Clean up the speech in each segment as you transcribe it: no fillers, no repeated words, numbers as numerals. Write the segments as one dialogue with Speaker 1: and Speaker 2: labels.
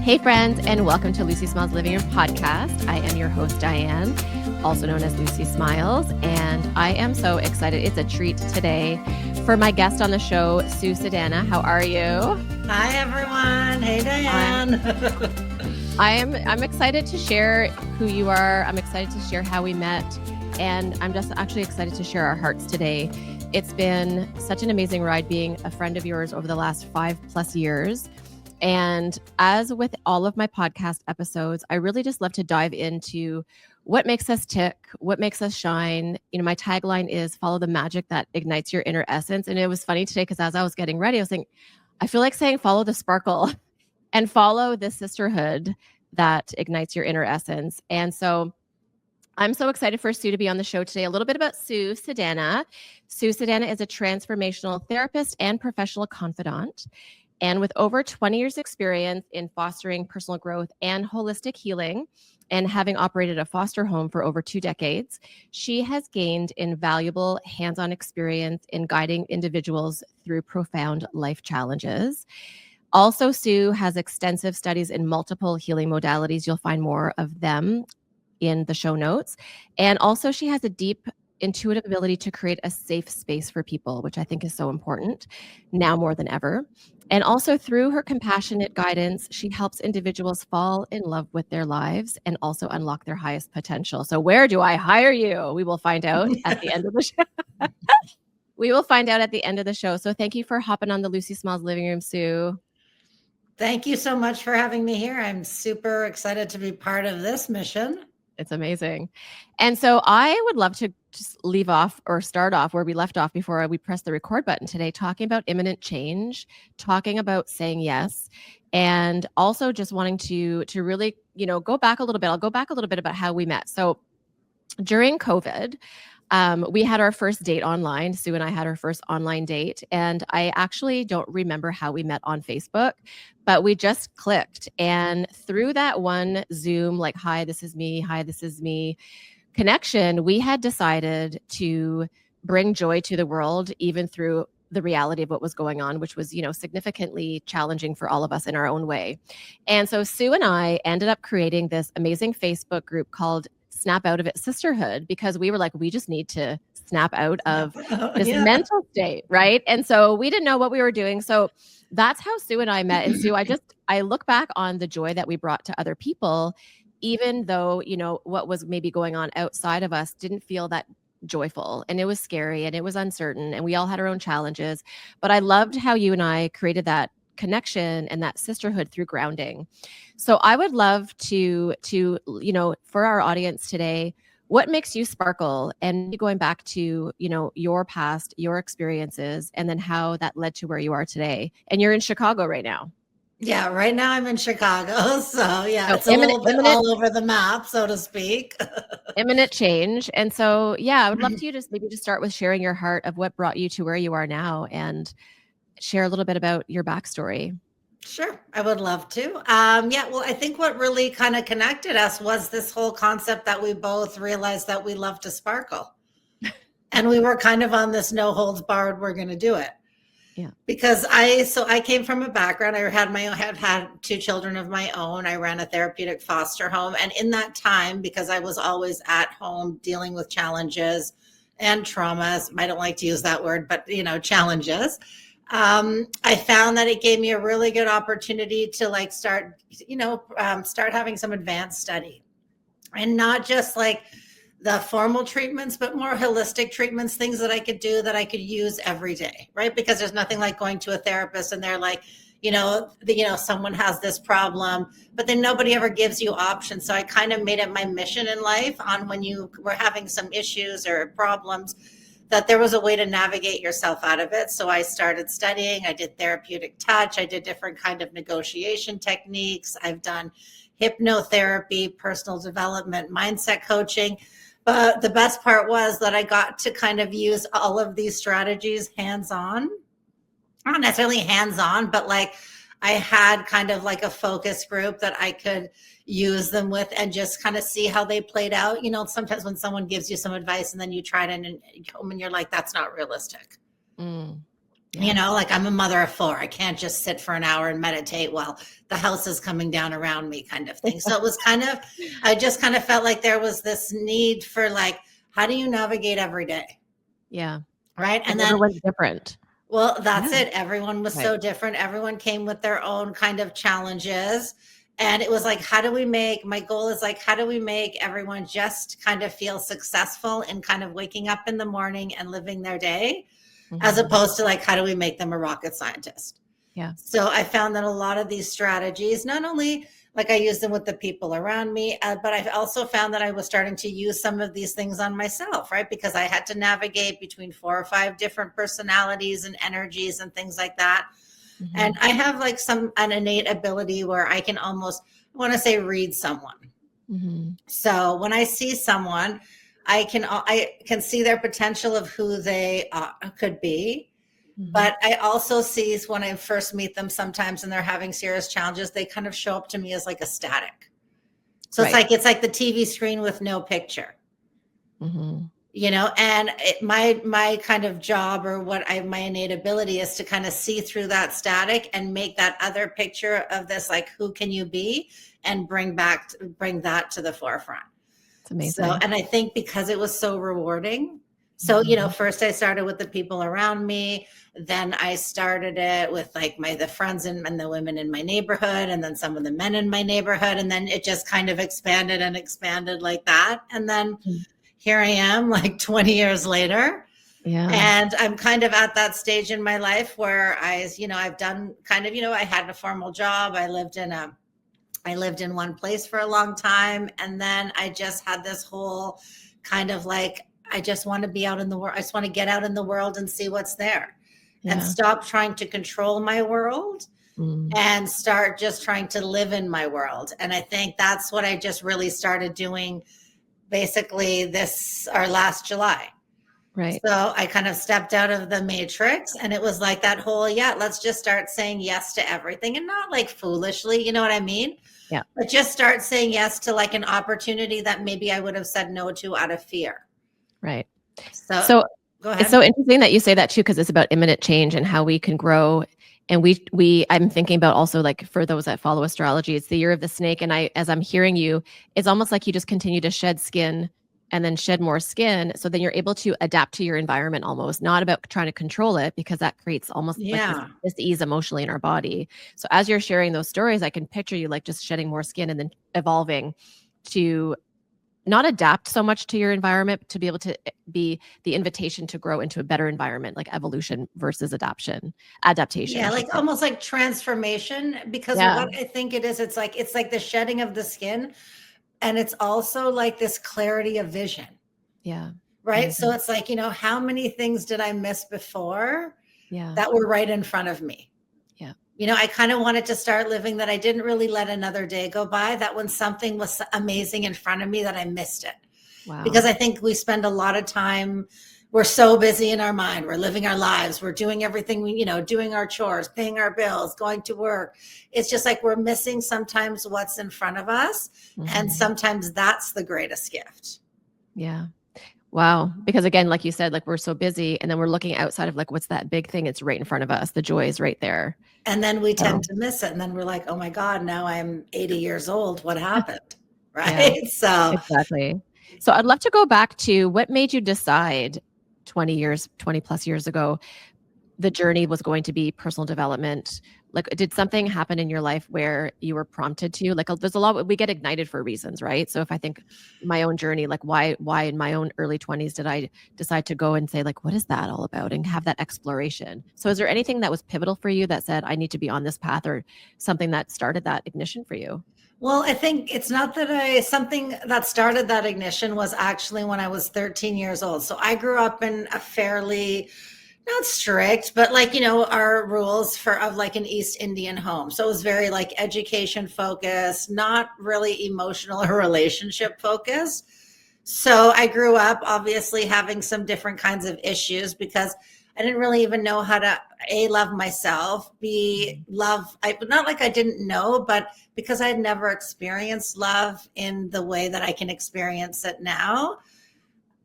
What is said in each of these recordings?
Speaker 1: Hey friends, and welcome to Lucy Smiles Living Room podcast. I am your host, Diane, also known as Lucy Smiles, and I am so excited. It's a treat today for my guest on the show, Sue Sadana. How are you?
Speaker 2: Hi everyone. Hey Diane.
Speaker 1: I'm excited to share who you are. I'm excited to share how we met, and I'm just actually excited to share our hearts today. It's been such an amazing ride being a friend of yours over the last 5+ years. And as with all of my podcast episodes, I really just love to dive into what makes us tick, what makes us shine. You know, my tagline is follow the magic that ignites your inner essence. And it was funny today because as I was getting ready, I was thinking, I feel like saying follow the sparkle and follow the sisterhood that ignites your inner essence. And so I'm so excited for Sue to be on the show today. A little bit about Sue Sadana. Sue Sadana is a transformational therapist and professional confidant. And with over 20 years experience in fostering personal growth and holistic healing, and having operated a foster home for over 2 decades, she has gained invaluable hands-on experience in guiding individuals through profound life challenges. Also, Sue has extensive studies in multiple healing modalities. You'll find more of them in the show notes. And also, she has a deep intuitive ability to create a safe space for people, which I think is so important now more than ever. And also through her compassionate guidance, she helps individuals fall in love with their lives and also unlock their highest potential. So where do I hire you? We will find out at the end of the show. We will find out at the end of the show. So thank you for hopping on the Lucy Smiles Living Room, Sue.
Speaker 2: Thank you so much for having me here. I'm super excited to be part of this mission.
Speaker 1: It's amazing. And so I would love to just leave off or start off where we left off before we press the record button today, talking about imminent change, talking about saying yes, and also just wanting to really, go back a little bit. I'll go back a little bit about how we met. So during COVID, we had our first date online. Sue and I had our first online date. And I actually don't remember how we met on Facebook, but we just clicked. And through that one Zoom, like, hi, this is me connection, we had decided to bring joy to the world, even through the reality of what was going on, which was, significantly challenging for all of us in our own way. And so Sue and I ended up creating this amazing Facebook group called Snap Out of It Sisterhood, because we were like, we just need to snap out of this mental state, right? And so we didn't know what we were doing. So that's how Sue and I met. And Sue, I look back on the joy that we brought to other people, even though, what was maybe going on outside of us didn't feel that joyful, and it was scary and it was uncertain, and we all had our own challenges. But I loved how you and I created that connection and that sisterhood through grounding. So I would love to for our audience today, what makes you sparkle, and going back to, your past, your experiences, and then how that led to where you are today. And you're in Chicago right now.
Speaker 2: Yeah, right now I'm in Chicago. So yeah, it's a little bit all over the map, so to speak.
Speaker 1: Imminent change. And so, yeah, I would love to just maybe just start with sharing your heart of what brought you to where you are now, and share a little bit about your backstory.
Speaker 2: Sure, I would love to. Well, I think what really kind of connected us was this whole concept that we both realized that we love to sparkle. And we were kind of on this no holds barred, we're going to do it.
Speaker 1: Yeah.
Speaker 2: Because I came from a background, I had 2 children of my own. I ran a therapeutic foster home. And in that time, because I was always at home dealing with challenges and traumas, I don't like to use that word, but challenges. I found that it gave me a really good opportunity to start having some advanced study, and not just the formal treatments, but more holistic treatments, things that I could do that I could use every day, right? Because there's nothing like going to a therapist and they're like, someone has this problem, but then nobody ever gives you options. So I kind of made it my mission in life on when you were having some issues or problems, that there was a way to navigate yourself out of it. So I started studying, I did therapeutic touch, I did different kind of negotiation techniques. I've done hypnotherapy, personal development, mindset coaching. But the best part was that I got to kind of use all of these strategies hands-on. Not necessarily hands-on, but I had kind of a focus group that I could use them with and just kind of see how they played out. Sometimes when someone gives you some advice and then you try it and you're like, that's not realistic. Like I'm a mother of 4. I can't just sit for an hour and meditate while the house is coming down around me, kind of thing. So it was I just kind of felt like there was this need for like, how do you navigate every day?
Speaker 1: Yeah.
Speaker 2: Right. And then
Speaker 1: everyone's different.
Speaker 2: well, that's
Speaker 1: Yeah.
Speaker 2: it. Everyone was so different. Everyone came with their own kind of challenges. And it was like, my goal is like, how do we make everyone just kind of feel successful in kind of waking up in the morning and living their day, as opposed to like, how do we make them a rocket scientist?
Speaker 1: Yeah.
Speaker 2: So I found that a lot of these strategies, not only like I use them with the people around me, but I've also found that I was starting to use some of these things on myself, right? Because I had to navigate between 4 or 5 different personalities and energies and things like that. And I have like an innate ability where I can almost, I want to say, read someone. So when I see someone, I can see their potential of who they could be. But I also see when I first meet them sometimes and they're having serious challenges, they kind of show up to me as like a static. So it's like the TV screen with no picture. And my kind of job, or my innate ability is to kind of see through that static and make that other picture of this, like, who can you be, and bring that to the forefront.
Speaker 1: It's amazing.
Speaker 2: So, and I think because it was so rewarding. So, first I started with the people around me. Then I started it with like the friends and the women in my neighborhood, and then some of the men in my neighborhood. And then it just kind of expanded and expanded like that. And then here I am like 20 years later. Yeah. And I'm kind of at that stage in my life where I've done kind of, I had a formal job. I lived in one place for a long time. And then I just had this whole kind of like, I just want to be out in the world. I just want to get out in the world and see what's there and stop trying to control my world and start just trying to live in my world. And I think that's what I just really started doing basically last July. Right. So I kind of stepped out of the matrix, and it was like that whole, let's just start saying yes to everything, and not like foolishly, you know what I mean? Yeah. But just start saying yes to like an opportunity that maybe I would have said no to out of fear.
Speaker 1: Right. So go ahead. It's so interesting that you say that too, because it's about imminent change and how we can grow. And I'm thinking about also, like, for those that follow astrology, it's the year of the snake. And as I'm hearing you, it's almost like you just continue to shed skin and then shed more skin. So then you're able to adapt to your environment, almost not about trying to control it, because that creates almost like this ease emotionally in our body. So as you're sharing those stories, I can picture you like just shedding more skin and then evolving to not adapt so much to your environment, but to be able to be the invitation to grow into a better environment, like evolution versus adaptation.
Speaker 2: Yeah, like almost like transformation, because what I think it is, it's like the shedding of the skin, and it's also like this clarity of vision. Yeah. Right. So it's like, how many things did I miss before that were right in front of me? I kind of wanted to start living that I didn't really let another day go by, that when something was amazing in front of me, that I missed it. Wow. Because I think we spend a lot of time, we're so busy in our mind, we're living our lives, we're doing everything, doing our chores, paying our bills, going to work. It's just like we're missing sometimes what's in front of us. And sometimes that's the greatest gift. Yeah. Wow. Because again, like you said, like we're so busy, and then we're looking outside of like, what's that big thing? It's right in front of us. The joy is right there. And then we tend to miss it. And then we're like, oh my God, now I'm 80 years old. What happened? Right. Yeah, so exactly. So I'd love to go back to what made you decide 20 plus years ago, the journey was going to be personal development. Like, did something happen in your life where you were prompted to, like, there's a lot, we get ignited for reasons, right? So if I think my own journey, like why in my own early 20s did I decide to go and say, like, what is that all about, and have that exploration? So is there anything that was pivotal for you that said, I need to be on this path, or something that started that ignition for you? Well, I think it's not that something that started that ignition was actually when I was 13 years old. So I grew up in a fairly, not strict, but like, our rules of like an East Indian home. So it was very like education focused, not really emotional or relationship focused. So I grew up obviously having some different kinds of issues, because I didn't really even know how to love myself, not like I didn't know, but because I had never experienced love in the way that I can experience it now.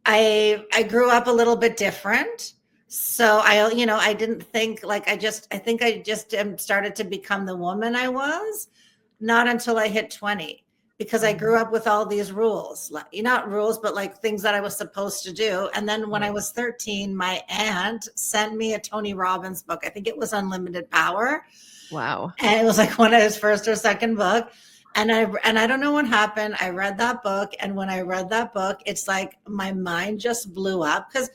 Speaker 2: I grew up a little bit different. So I didn't think like I think I just started to become the woman I was not until I hit 20 because I grew up with all these rules, like not rules, but like things that I was supposed to do. And then when I
Speaker 1: Right.
Speaker 2: was 13, my aunt sent me a Tony Robbins book. I think it was Unlimited Power.
Speaker 1: Wow.
Speaker 2: And it was like one of his first or second book. And I don't know what happened. I read that book. And when I read that book, it's like my mind just blew up because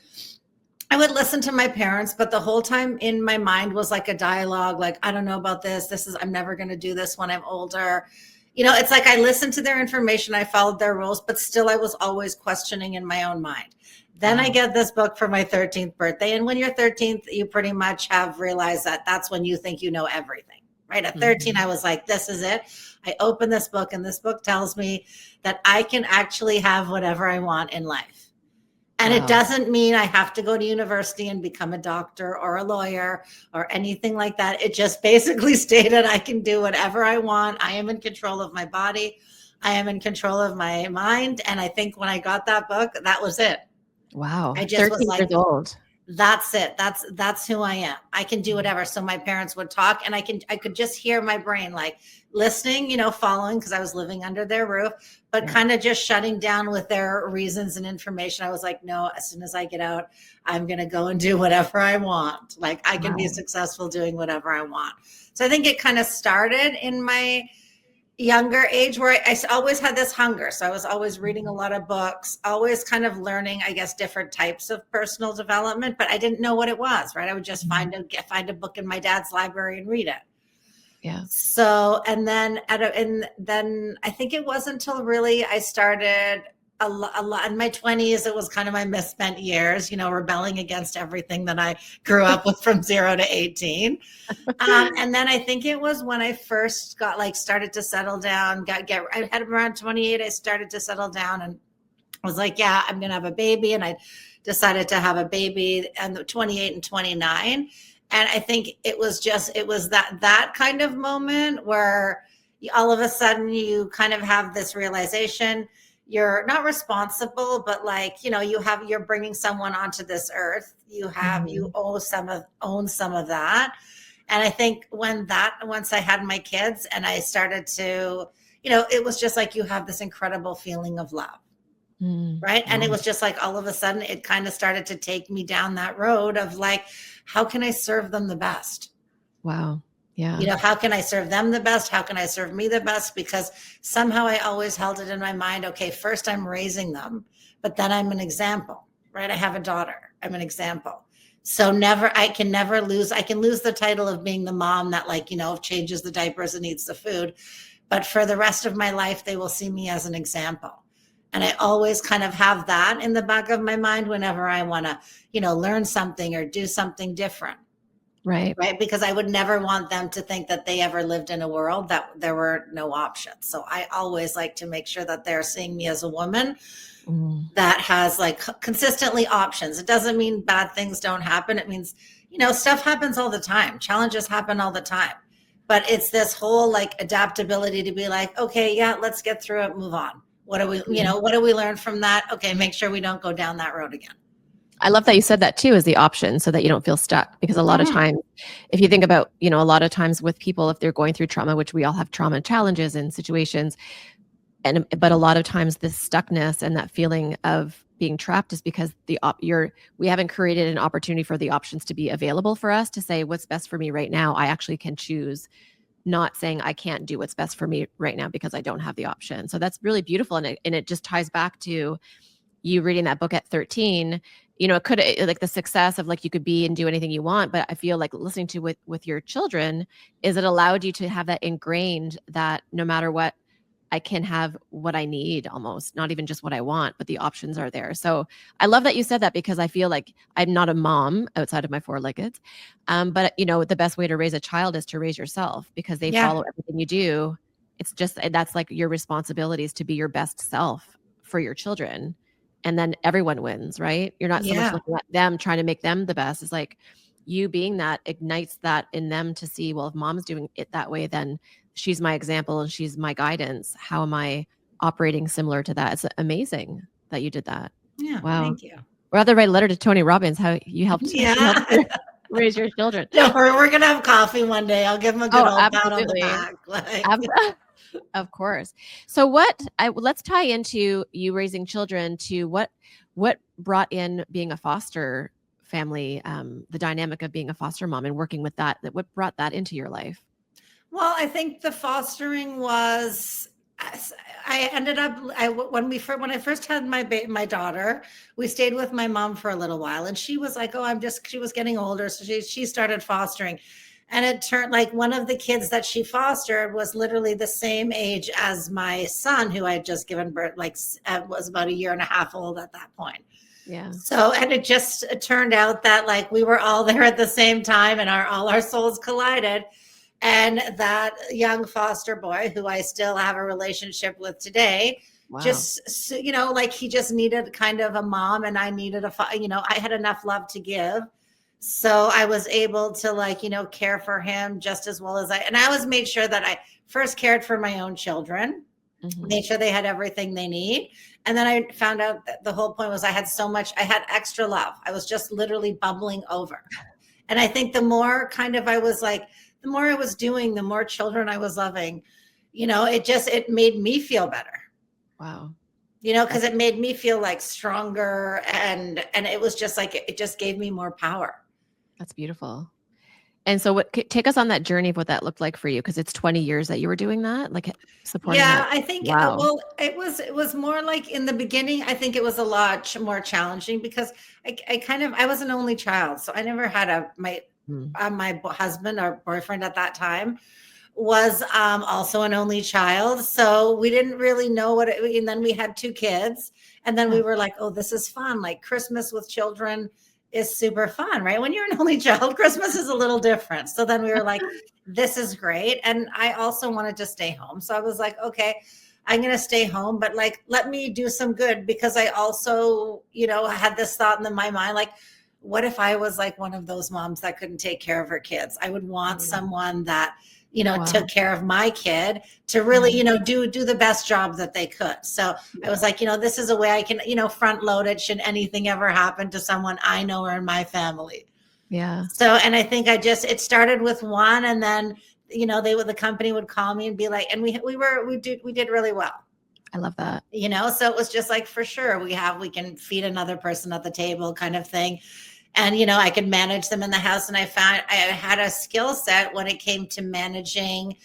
Speaker 2: I would listen to my parents, but the whole time in my mind was like a dialogue, like, I don't know about this. I'm never going to do this when I'm older. It's like I listened to their information, I followed their rules, but still I was always questioning in my own mind. Then I
Speaker 1: Wow.
Speaker 2: get this book for my 13th birthday. And when you're 13th, you pretty much have realized that that's when you think you know everything, right? At 13, I was like, this is it. I open this book, and this book tells me that I can actually have whatever I want in life. And it
Speaker 1: Wow.
Speaker 2: doesn't mean I have to go to university and become a doctor or a lawyer or anything like that. It just basically stated I can do whatever I want. I am in control of my body. I am in control of my mind. And I think when I got that book, that was it.
Speaker 1: Wow.
Speaker 2: I just was
Speaker 1: 13
Speaker 2: like,
Speaker 1: years old.
Speaker 2: that's it. That's who I am. I can do whatever. So my parents would talk, and I could just hear my brain like listening, following because I was living under their roof, but
Speaker 1: Yeah.
Speaker 2: kind of just shutting down with their reasons and information. I was like, no, as soon as I get out, I'm going to go and do whatever I want. Like I can be
Speaker 1: Wow.
Speaker 2: successful doing whatever I want. So I think it kind of started in my younger age where I always had this hunger. So I was always reading a lot of books, always kind of learning, I guess, different types of personal development, but I didn't know what it was, right? I would just find a book in my dad's library and read it.
Speaker 1: Yeah.
Speaker 2: So, and then I think it wasn't until really I started a lot in my 20s. It was kind of my misspent years, rebelling against everything that I grew up with from 0 to 18. And then I think it was when I first got started to settle down, I had around 28, I started to settle down and was like, yeah, I'm going to have a baby. And I decided to have a baby and the 28 and 29. And I think it was that kind of moment where all of a sudden you kind of have this realization you're not responsible, but you're bringing someone onto this earth. You own some of that. And I think once I had my kids and I started to, it was just like you have this incredible feeling of love. Right. And it
Speaker 1: Wow.
Speaker 2: was just like all of a sudden it kind of started to take me down that road of like, how can I serve them the best?
Speaker 1: Wow. Yeah.
Speaker 2: How can I serve them the best? How can I serve me the best? Because somehow I always held it in my mind, okay, first I'm raising them, but then I'm an example, right? I have a daughter. I'm an example. So I can lose the title of being the mom that changes the diapers and eats the food. But for the rest of my life, they will see me as an example. And I always kind of have that in the back of my mind whenever I want to, learn something or do something different.
Speaker 1: Right.
Speaker 2: Right. Because I would never want them to think that they ever lived in a world that there were no options. So I always like to make sure that they're seeing me as a woman
Speaker 1: Mm.
Speaker 2: that has consistently options. It doesn't mean bad things don't happen. It means, stuff happens all the time. Challenges happen all the time. But it's this whole adaptability to be like, okay, yeah, let's get through it, move on. What do we learn from that? Okay, make sure we don't go down that road again.
Speaker 1: I love that you said that too, as the option so that you don't feel stuck. Because a lot of
Speaker 2: Mhm.
Speaker 1: times, if you think about, a lot of times with people, if they're going through trauma, which we all have trauma challenges and situations, but a lot of times this stuckness and that feeling of being trapped is because we haven't created an opportunity for the options to be available for us to say what's best for me right now. I actually can choose, not saying I can't do what's best for me right now because I don't have the option. So that's really beautiful. And it just ties back to you reading that book at 13. It could like the success of you could be and do anything you want, but I feel like listening to with your children is it allowed you to have that ingrained that no matter what, I can have what I need, almost not even just what I want, but the options are there. So I love that you said that because I feel like I'm not a mom outside of my four-legged. But the best way to raise a child is to raise yourself because they
Speaker 2: Yeah.
Speaker 1: follow everything you do. It's just, that's like your responsibility is to be your best self for your children. And then everyone wins, right? You're not so much
Speaker 2: Yeah.
Speaker 1: looking at them, trying to make them the best. It's like you being that ignites that in them to see, well, if mom's doing it that way, then she's my example and she's my guidance. How am I operating similar to that? It's amazing that you did that.
Speaker 2: Yeah.
Speaker 1: Wow.
Speaker 2: Thank you.
Speaker 1: rather write a letter to Tony Robbins, how you helped,
Speaker 2: Yeah.
Speaker 1: raise your children.
Speaker 2: Don't worry, we're gonna have coffee one day. I'll give him a good
Speaker 1: Oh,
Speaker 2: old pat on the
Speaker 1: absolutely.
Speaker 2: back. Like,
Speaker 1: Ab- of course. So let's tie into you raising children to what brought in being a foster family, the dynamic of being a foster mom and working with what brought that into your life?
Speaker 2: well, I think the fostering was. I ended up when I first had my daughter, we stayed with my mom for a little while, and she was like, "Oh, she was getting older, so she started fostering." And it turned like one of the kids that she fostered was literally the same age as my son, who I had just given birth, like was about a year and a half old at that point.
Speaker 1: Yeah.
Speaker 2: So, and it turned out that like we were all there at the same time and all our souls collided. And that young foster boy, who I still have a relationship with today,
Speaker 1: Wow.
Speaker 2: just, like he just needed kind of a mom, and I needed I had enough love to give. So I was able to care for him just as well as and I always made sure that I first cared for my own children, made sure they had everything they need. And then I found out that the whole point was I had extra love. I was just literally bubbling over. And I think the more kind of the more I was doing, the more children I was loving, it made me feel better.
Speaker 1: Wow.
Speaker 2: Because it made me feel like stronger, and it was just like it just gave me more power.
Speaker 1: That's beautiful. And so take us on that journey of what that looked like for you, because it's 20 years that you were doing that, like supporting that.
Speaker 2: I think
Speaker 1: Wow.
Speaker 2: it was more like in the beginning, I think it was a lot more challenging because I was an only child, so I never had my husband or boyfriend at that time was also an only child, so we didn't really know and then we had 2 kids, and then we were like, oh, this is fun. Like Christmas with children is super fun, right? When you're an only child, Christmas is a little different. So then we were like, this is great. And I also wanted to stay home. So I was like, okay, I'm going to stay home, but like, let me do some good, because I also, had this thought in my mind, like, what if I was like one of those moms that couldn't take care of her kids? I would want someone that, took care of my kid to really, do the best job that they could. So I was like, this is a way I can, front load it should anything ever happen to someone I know or in my family.
Speaker 1: Yeah.
Speaker 2: So, and I think it started with one, and then, the company would call me and be like, and we did really well.
Speaker 1: I love that.
Speaker 2: So it was just like, for sure, we can feed another person at the table kind of thing. And, I could manage them in the house. And I found I had a skill set when it came to managing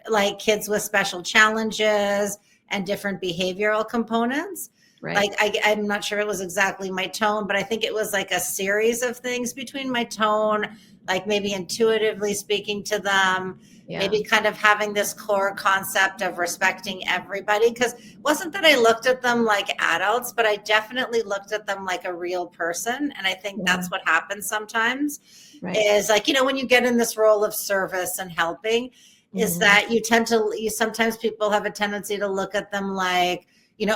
Speaker 2: like kids with special challenges and different behavioral components.
Speaker 1: Right.
Speaker 2: Like I'm not sure it was exactly my tone, but I think it was like a series of things between my tone, like maybe intuitively speaking to them, maybe kind of having this core concept of respecting everybody. Because it wasn't that I looked at them like adults, but I definitely looked at them like a real person. And I think that's what happens sometimes is like, when you get in this role of service and helping, is that sometimes people have a tendency to look at them like,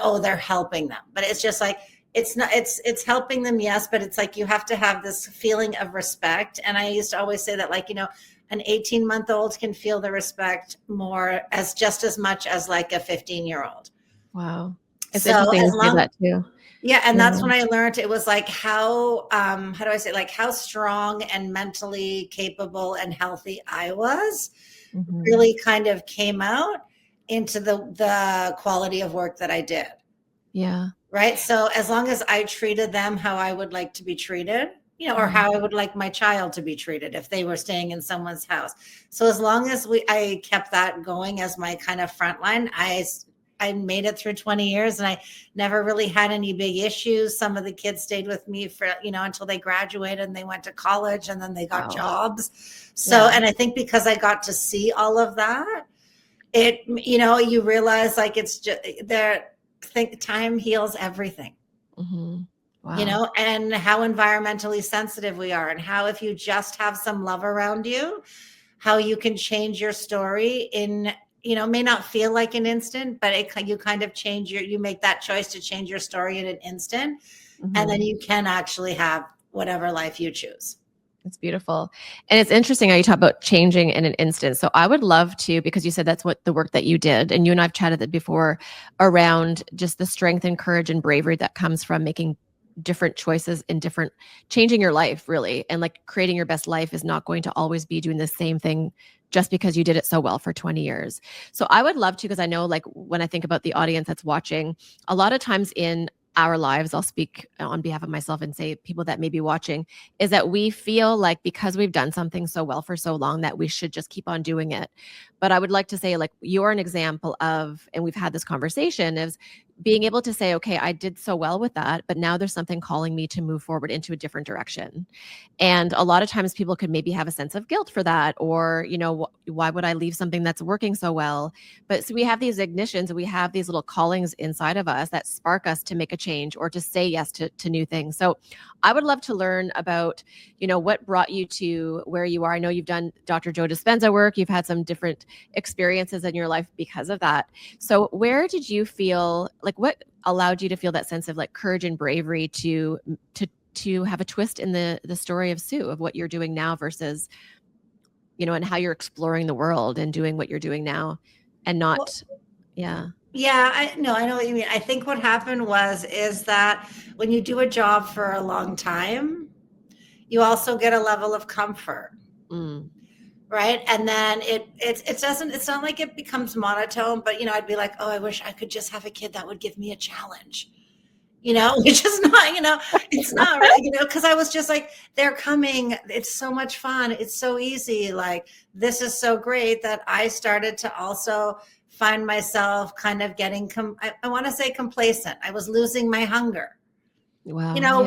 Speaker 2: oh, they're helping them. But it's just like, it's not, it's helping them, yes, but it's like you have to have this feeling of respect. And I used to always say that, like, an 18-month-old can feel the respect just as much as like a 15-year-old.
Speaker 1: Wow. It's interesting to say that too.
Speaker 2: Yeah. And that's when I learned it was like how do I say, like how strong and mentally capable and healthy I was really kind of came out into the quality of work that I did.
Speaker 1: Yeah.
Speaker 2: Right. So as long as I treated them how I would like to be treated, or how I would like my child to be treated if they were staying in someone's house. So as long as I kept that going as my kind of front line, I made it through 20 years and I never really had any big issues. Some of the kids stayed with me for, until they graduated and they went to college and then they got jobs. So, and I think because I got to see all of that, you realize like it's just time heals everything. Wow. And how environmentally sensitive we are, and how if you just have some love around you, how you can change your story in, may not feel like an instant, but you kind of you make that choice to change your story in an instant. And then you can actually have whatever life you choose.
Speaker 1: It's beautiful. And it's interesting how you talk about changing in an instant. So I would love to, because you said that's what the work that you did, and you and I've chatted before around just the strength and courage and bravery that comes from making different choices in different, changing your life really. And like creating your best life is not going to always be doing the same thing just because you did it so well for 20 years. So I would love to, because I know like when I think about the audience that's watching, a lot of times in our lives, I'll speak on behalf of myself and say people that may be watching, is that we feel like because we've done something so well for so long that we should just keep on doing it. But I would like to say, like, you're an example of, and we've had this conversation, is being able to say, okay, I did so well with that, but now there's something calling me to move forward into a different direction. And a lot of times people could maybe have a sense of guilt for that, or, why would I leave something that's working so well? But so we have these ignitions, we have these little callings inside of us that spark us to make a change or to say yes to new things. So I would love to learn about, what brought you to where you are. I know you've done Dr. Joe Dispenza work. You've had some different experiences in your life because of that. So where did you feel like, what allowed you to feel that sense of like courage and bravery to have a twist in the story of Sue, of what you're doing now versus, and how you're exploring the world and doing what you're doing now and not,
Speaker 2: Well,
Speaker 1: yeah.
Speaker 2: Yeah, I know what you mean. I think what happened is that when you do a job for a long time, you also get a level of comfort,
Speaker 1: Mm.
Speaker 2: right? And then it doesn't, it's not like it becomes monotone, but I'd be like, oh, I wish I could just have a kid that would give me a challenge. Which is not, it's not right, because I was just like, they're coming. It's so much fun. It's so easy. Like, this is so great that I started to also find myself kind of getting, I want to say complacent. I was losing my hunger.
Speaker 1: Wow. Yeah.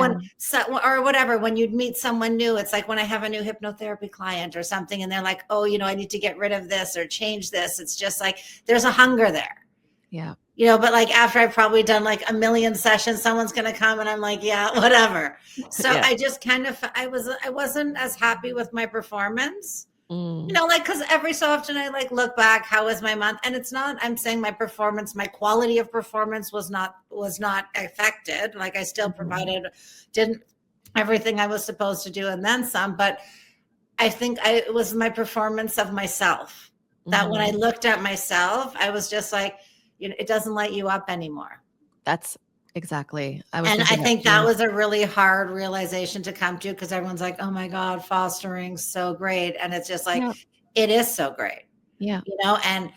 Speaker 2: Or whatever, when you'd meet someone new, it's like when I have a new hypnotherapy client or something, and they're like, oh, I need to get rid of this or change this. It's just like, there's a hunger there.
Speaker 1: Yeah.
Speaker 2: But like after I've probably done like a million sessions, someone's going to come and I'm like, yeah, whatever. So
Speaker 1: Yeah.
Speaker 2: I just kind of, I wasn't as happy with my performance, like, cause every so often I like look back, how was my month? And it's not, I'm saying my performance, my quality of performance was not affected. Like, I still provided, didn't everything I was supposed to do and then some, but I think it was my performance of myself that when I looked at myself, I was just like, it doesn't light you up anymore.
Speaker 1: That's exactly.
Speaker 2: And I think that was a really hard realization to come to, because everyone's like, oh my God, fostering's so great. And it's just like, it is so great.
Speaker 1: Yeah.
Speaker 2: And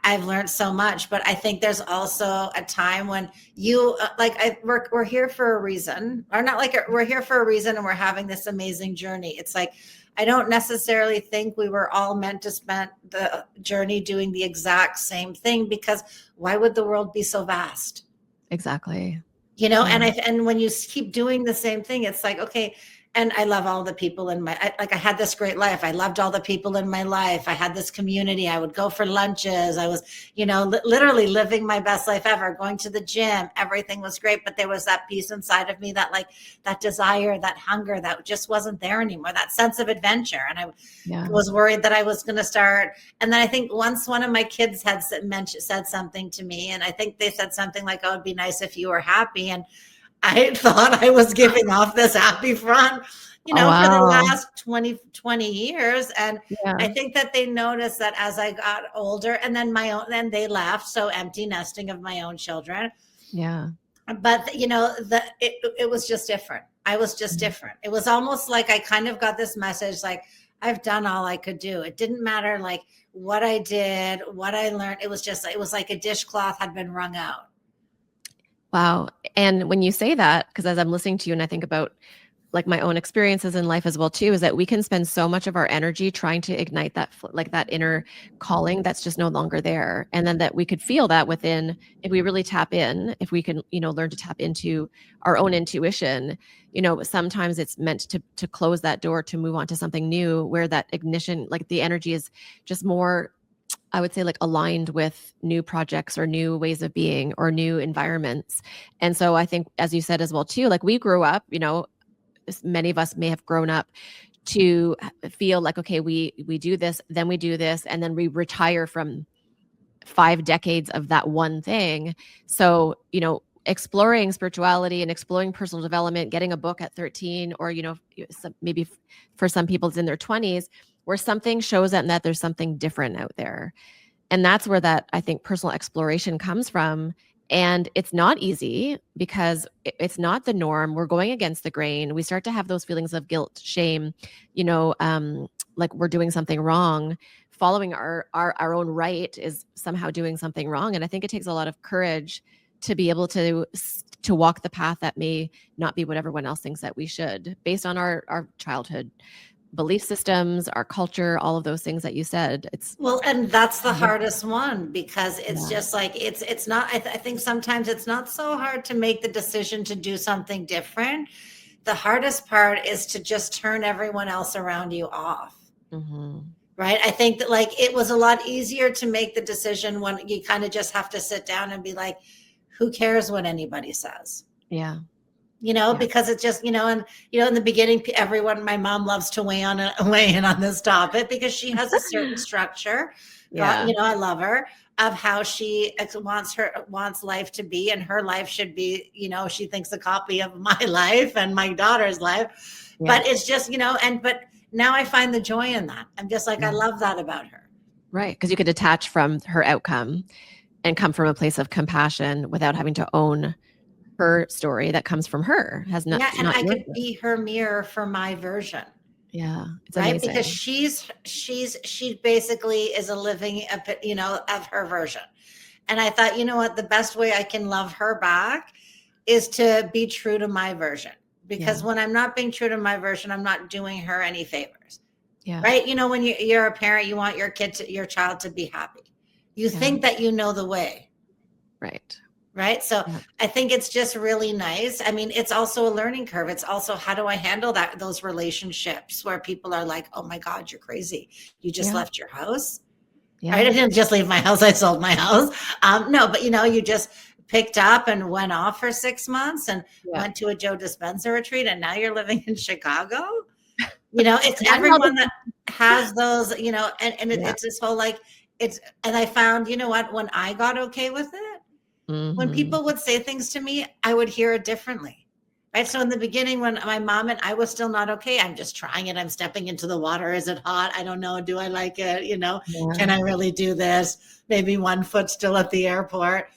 Speaker 2: I've learned so much, but I think there's also a time when we're here for a reason, or not like we're here for a reason and we're having this amazing journey. It's like, I don't necessarily think we were all meant to spend the journey doing the exact same thing, because why would the world be so vast?
Speaker 1: Exactly.
Speaker 2: And when you keep doing the same thing, it's like, okay. And I love all the people I had this great life. I loved all the people in my life. I had this community. I would go for lunches. I was, literally living my best life ever, going to the gym. Everything was great. But there was that piece inside of me that, like, that desire, that hunger, that just wasn't there anymore, that sense of adventure. And I was worried that I was going to start. And then I think once one of my kids had said something to me, and I think they said something like, oh, it'd be nice if you were happy. And I thought I was giving off this happy front, for the last 20 years. And I think that they noticed that as I got older, and then then they left. So empty nesting of my own children.
Speaker 1: Yeah.
Speaker 2: But, it was just different. I was just different. It was almost like I kind of got this message, like, I've done all I could do. It didn't matter like what I did, what I learned. It was like a dishcloth had been wrung out.
Speaker 1: Wow. And when you say that, because as I'm listening to you and I think about like my own experiences in life as well too, is that we can spend so much of our energy trying to ignite that, like that inner calling that's just no longer there. And then that we could feel that within, if we really tap in, if we can, learn to tap into our own intuition, sometimes it's meant to close that door, to move on to something new, where that ignition, like the energy is just more, I would say, like aligned with new projects or new ways of being or new environments. And so I think, as you said as well too, like we grew up, many of us may have grown up to feel like, okay, we do this, then we do this, and then we retire from 5 decades of that one thing. So, exploring spirituality and exploring personal development, getting a book at 13, or, maybe for some people it's in their 20s, where something shows up that there's something different out there. And that's where that, I think, personal exploration comes from. And it's not easy because it's not the norm. We're going against the grain. We start to have those feelings of guilt, shame, like we're doing something wrong. Following our own right is somehow doing something wrong. And I think it takes a lot of courage to be able to walk the path that may not be what everyone else thinks that we should, based on our childhood belief systems, our culture, all of those things that you said.
Speaker 2: Well, and that's the hardest one, because it's
Speaker 1: Yeah.
Speaker 2: just like, it's not, I think sometimes it's not so hard to make the decision to do something different. The hardest part is to just turn everyone else around you off.
Speaker 1: Mm-hmm.
Speaker 2: Right. I think that, like, it was a lot easier to make the decision when you kind of just have to sit down and be like, who cares what anybody says?
Speaker 1: Yeah.
Speaker 2: Yeah. Because it's just, and, in the beginning, my mom loves to weigh in on this topic, because she has a certain structure.
Speaker 1: Yeah.
Speaker 2: I love her, of how she wants life to be, and her life should be, she thinks a copy of my life and my daughter's life.
Speaker 1: Yeah.
Speaker 2: But it's just, but now I find the joy in that. I'm just like, I love that about her.
Speaker 1: Right. Because you could detach from her outcome and come from a place of compassion without having to own her story that comes from her. Has not,
Speaker 2: and
Speaker 1: not
Speaker 2: I
Speaker 1: yours.
Speaker 2: could be her mirror for my version.
Speaker 1: Yeah. It's
Speaker 2: Right.
Speaker 1: amazing.
Speaker 2: Because she basically is a living, of her version. And I thought, what, the best way I can love her back is to be true to my version. Because when I'm not being true to my version, I'm not doing her any favors.
Speaker 1: Yeah.
Speaker 2: Right. When you're a parent, you want your child to be happy. You think that you know the way.
Speaker 1: Right.
Speaker 2: Right. So I think it's just really nice. I mean, it's also a learning curve. It's also, how do I handle those relationships where people are like, oh my God, you're crazy. You just left your house.
Speaker 1: Yeah.
Speaker 2: Right? I didn't just leave my house. I sold my house. No, but you just picked up and went off for 6 months and went to a Joe Dispenza retreat, and now you're living in Chicago. It's everyone that has those, and it's this whole, like, and I found, what, when I got okay with it, when people would say things to me, I would hear it differently. Right. So in the beginning, when my mom and I was still not okay, I'm just trying it. I'm stepping into the water. Is it hot? I don't know. Do I like it? Can I really do this? Maybe one foot still at the airport.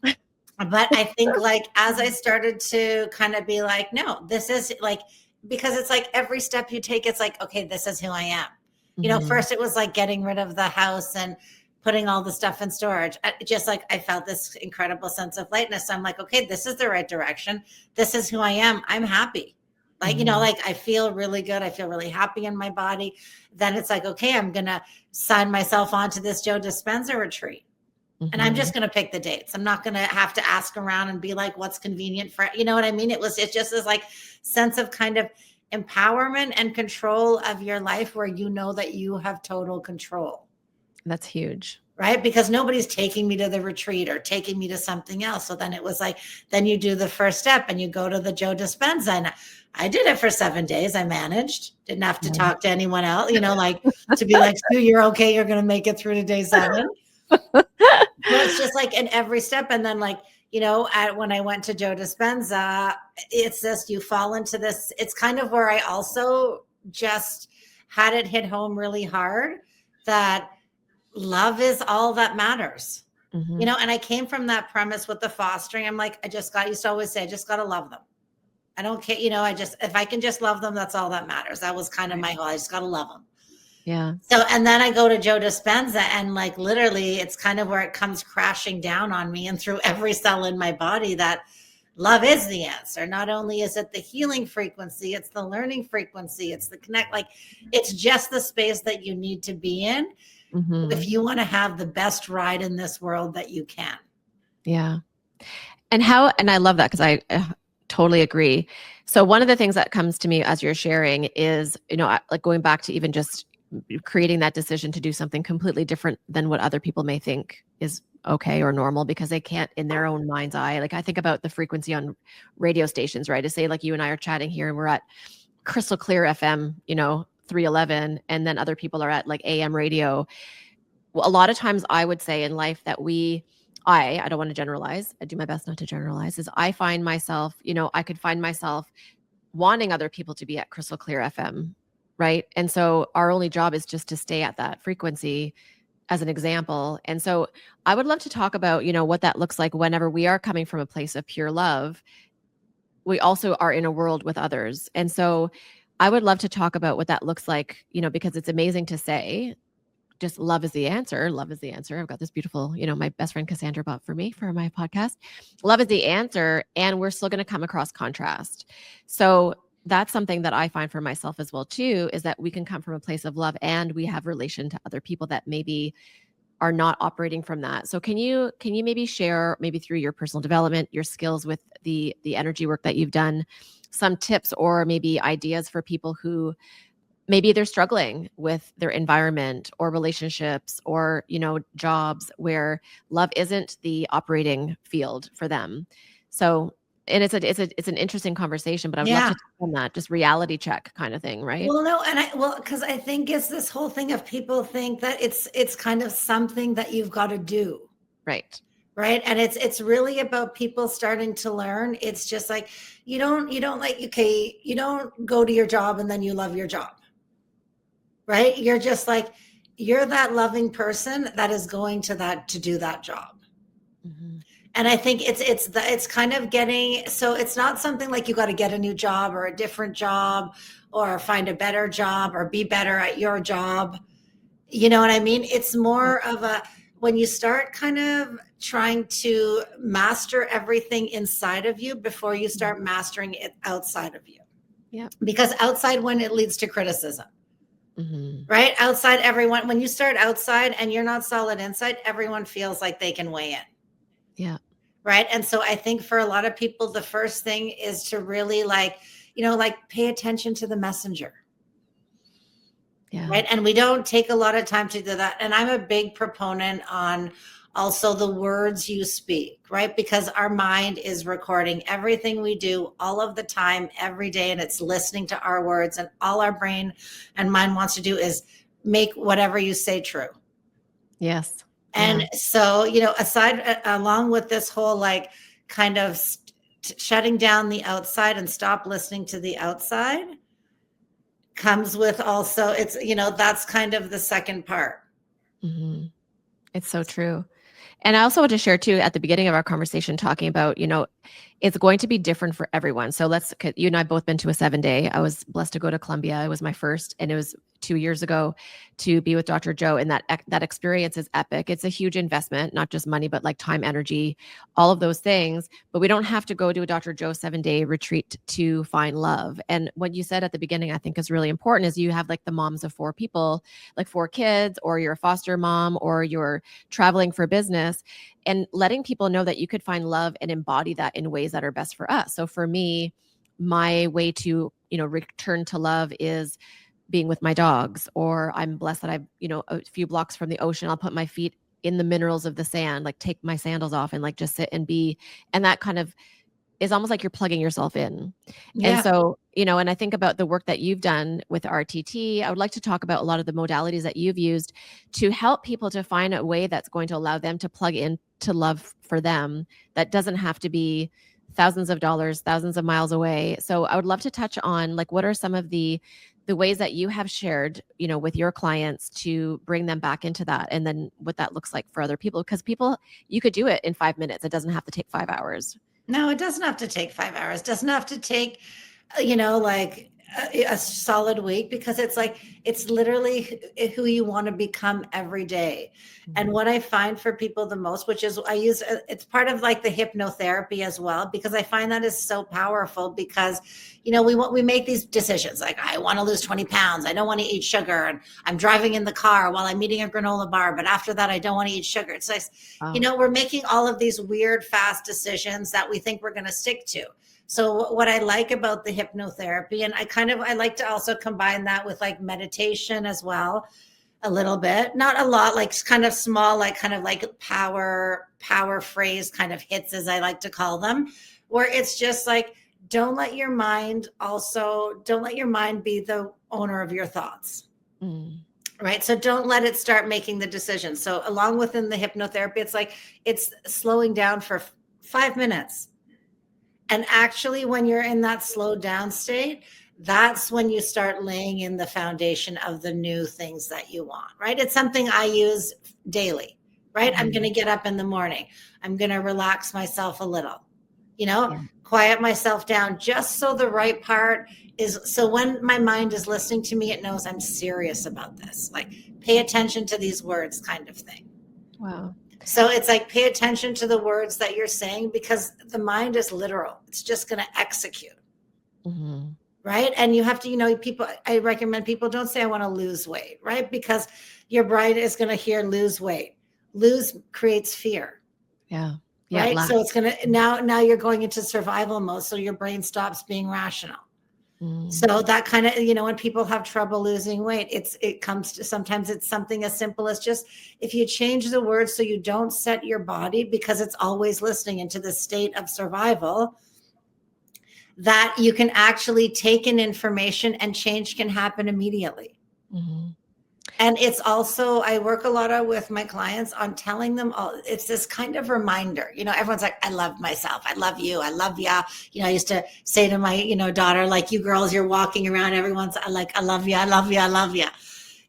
Speaker 2: But I think, like, as I started to kind of be like, no, this is like, because it's like every step you take, it's like, okay, this is who I am. First it was like getting rid of the house and putting all the stuff in storage. Just like, I felt this incredible sense of lightness. I'm like, okay, this is the right direction. This is who I am. I'm happy. Like, like, I feel really good. I feel really happy in my body. Then it's like, okay, I'm going to sign myself onto this Joe Dispenza retreat. And I'm just going to pick the dates. I'm not going to have to ask around and be like, what's convenient for, you know what I mean? It just this, like, sense of kind of empowerment and control of your life, where that you have total control.
Speaker 1: That's huge.
Speaker 2: Right? Because nobody's taking me to the retreat or taking me to something else. So then it was like, then you do the first step and you go to the Joe Dispenza. And I did it for 7 days. I managed, didn't have to talk to anyone else, like, to be like, Sue, you're okay. You're going to make it through to day 7. But it's just like in every step. And then, like, when I went to Joe Dispenza, it's this, you fall into this. It's kind of where I also just had it hit home really hard that love is all that matters. And I came from that premise with the fostering. I'm like, I used to always say, I just got to love them. I don't care. If I can just love them, that's all that matters. That was kind of my whole, I just got to love them.
Speaker 1: Yeah.
Speaker 2: So, and then I go to Joe Dispenza, and, like, literally it's kind of where it comes crashing down on me and through every cell in my body that love is the answer. Not only is it the healing frequency, it's the learning frequency, it's the connect, like, it's just the space that you need to be in if you want to have the best ride in this world that you can.
Speaker 1: Yeah. And I love that, because I totally agree. So one of the things that comes to me as you're sharing is, like, going back to even just creating that decision to do something completely different than what other people may think is okay or normal, because they can't, in their own mind's eye. Like, I think about the frequency on radio stations, right? To say, like, you and I are chatting here and we're at crystal clear FM, 311, and then other people are at, like, AM radio. Well, a lot of times I would say in life that I don't want to generalize. I do my best not to generalize. Is I find myself, I could find myself wanting other people to be at crystal clear FM, right? And so our only job is just to stay at that frequency as an example. And so I would love to talk about, what that looks like whenever we are coming from a place of pure love. We also are in a world with others. And so I would love to talk about what that looks like, because it's amazing to say just love is the answer. Love is the answer. I've got this beautiful, my best friend Cassandra bought for me for my podcast. Love is the answer. And we're still going to come across contrast. So that's something that I find for myself as well, too, is that we can come from a place of love and we have relation to other people that maybe are not operating from that. So can you maybe share, maybe through your personal development, your skills with the energy work that you've done, some tips or maybe ideas for people who maybe they're struggling with their environment or relationships or, jobs where love isn't the operating field for them. So, and it's an interesting conversation, but I would love to talk on that, just reality check kind of thing, right?
Speaker 2: Well, no, and because I think it's this whole thing of people think that it's kind of something that you've got to do.
Speaker 1: Right.
Speaker 2: Right. And it's really about people starting to learn. It's just like, you don't like, okay, you don't go to your job and then you love your job. Right. You're just like, you're that loving person that is going to do that job. Mm-hmm. And I think it's kind of getting, so it's not something like you got to get a new job or a different job or find a better job or be better at your job. You know what I mean? It's more of when you start kind of trying to master everything inside of you before you start mastering it outside of you.
Speaker 1: Yeah.
Speaker 2: Because outside, when it leads to criticism.
Speaker 1: Mm-hmm.
Speaker 2: Right? Outside, everyone, when you start outside and you're not solid inside, everyone feels like they can weigh in.
Speaker 1: Yeah.
Speaker 2: Right. And so I think for a lot of people, the first thing is to really pay attention to the messenger.
Speaker 1: Yeah.
Speaker 2: Right. And we don't take a lot of time to do that. And I'm a big proponent on also the words you speak, right? Because our mind is recording everything we do all of the time, every day, and it's listening to our words, and all our brain and mind wants to do is make whatever you say true.
Speaker 1: Yes.
Speaker 2: And so, along with this whole kind of shutting down the outside and stop listening to the outside comes with also, it's, that's kind of the second part.
Speaker 1: Mm-hmm. It's so true. And I also want to share too, at the beginning of our conversation, talking about, it's going to be different for everyone. So you and I both been to a 7-day. I was blessed to go to Colombia. It was my first, and it was 2 years ago to be with Dr. Joe. And that experience is epic. It's a huge investment, not just money, but like time, energy, all of those things. But we don't have to go to a Dr. Joe 7-day retreat to find love. And what you said at the beginning, I think is really important, is you have like the moms of 4 people, like 4 kids, or you're a foster mom, or you're traveling for business, and letting people know that you could find love and embody that in ways that are best for us. So for me, my way to, return to love is being with my dogs, or I'm blessed that I've, a few blocks from the ocean, I'll put my feet in the minerals of the sand, like take my sandals off and like just sit and be. And that kind of is almost like you're plugging yourself in. Yeah. And so, and I think about the work that you've done with RTT. I would like to talk about a lot of the modalities that you've used to help people to find a way that's going to allow them to plug in to love for them. That doesn't have to be thousands of dollars, thousands of miles away. So I would love to touch on what are some of the ways that you have shared, with your clients to bring them back into that, and then what that looks like for other people. Because you could do it in 5 minutes. It doesn't have to take 5 hours.
Speaker 2: No, it doesn't have to take 5 hours. It doesn't have to take, a solid week, because it's literally who you want to become every day. Mm-hmm. And what I find for people the most, which is it's part of the hypnotherapy as well, because I find that is so powerful, because, we make these decisions like, I want to lose 20 pounds. I don't want to eat sugar. And I'm driving in the car while I'm eating a granola bar. But after that, I don't want to eat sugar. It's like, we're making all of these weird, fast decisions that we think we're going to stick to. So what I like about the hypnotherapy, and I like to also combine that with meditation as well, a little bit, not a lot, kind of small, power phrase kind of hits, as I like to call them, where it's just don't let your mind be the owner of your thoughts. Mm. Right. So don't let it start making the decisions. So along within the hypnotherapy, it's slowing down for 5 minutes. And actually, when you're in that slowed down state, that's when you start laying in the foundation of the new things that you want, right? It's something I use daily, right? I'm going to get up in the morning. I'm going to relax myself a little,
Speaker 1: Yeah.
Speaker 2: quiet myself down just so the right part is. So when my mind is listening to me, it knows I'm serious about this. Like, pay attention to these words kind of thing.
Speaker 1: Wow.
Speaker 2: So it's like, pay attention to the words that you're saying, because the mind is literal. It's just going to execute.
Speaker 1: Mm-hmm.
Speaker 2: Right. And you have to, people, I recommend people don't say, I want to lose weight, right? Because your brain is going to hear lose weight. Lose creates fear.
Speaker 1: Yeah.
Speaker 2: Right. So it's going to, now you're going into survival mode. So your brain stops being rational. So that kind of, when people have trouble losing weight, it comes to, sometimes it's something as simple as just, if you change the words so you don't set your body, because it's always listening into the state of survival, that you can actually take in information and change can happen immediately.
Speaker 1: Mm-hmm.
Speaker 2: And it's also, I work a lot with my clients on telling them all, it's this kind of reminder, everyone's like, I love myself. I love you. I love ya. I used to say to my, daughter, like, you girls, you're walking around, everyone's like, I love you. I love you. I love you.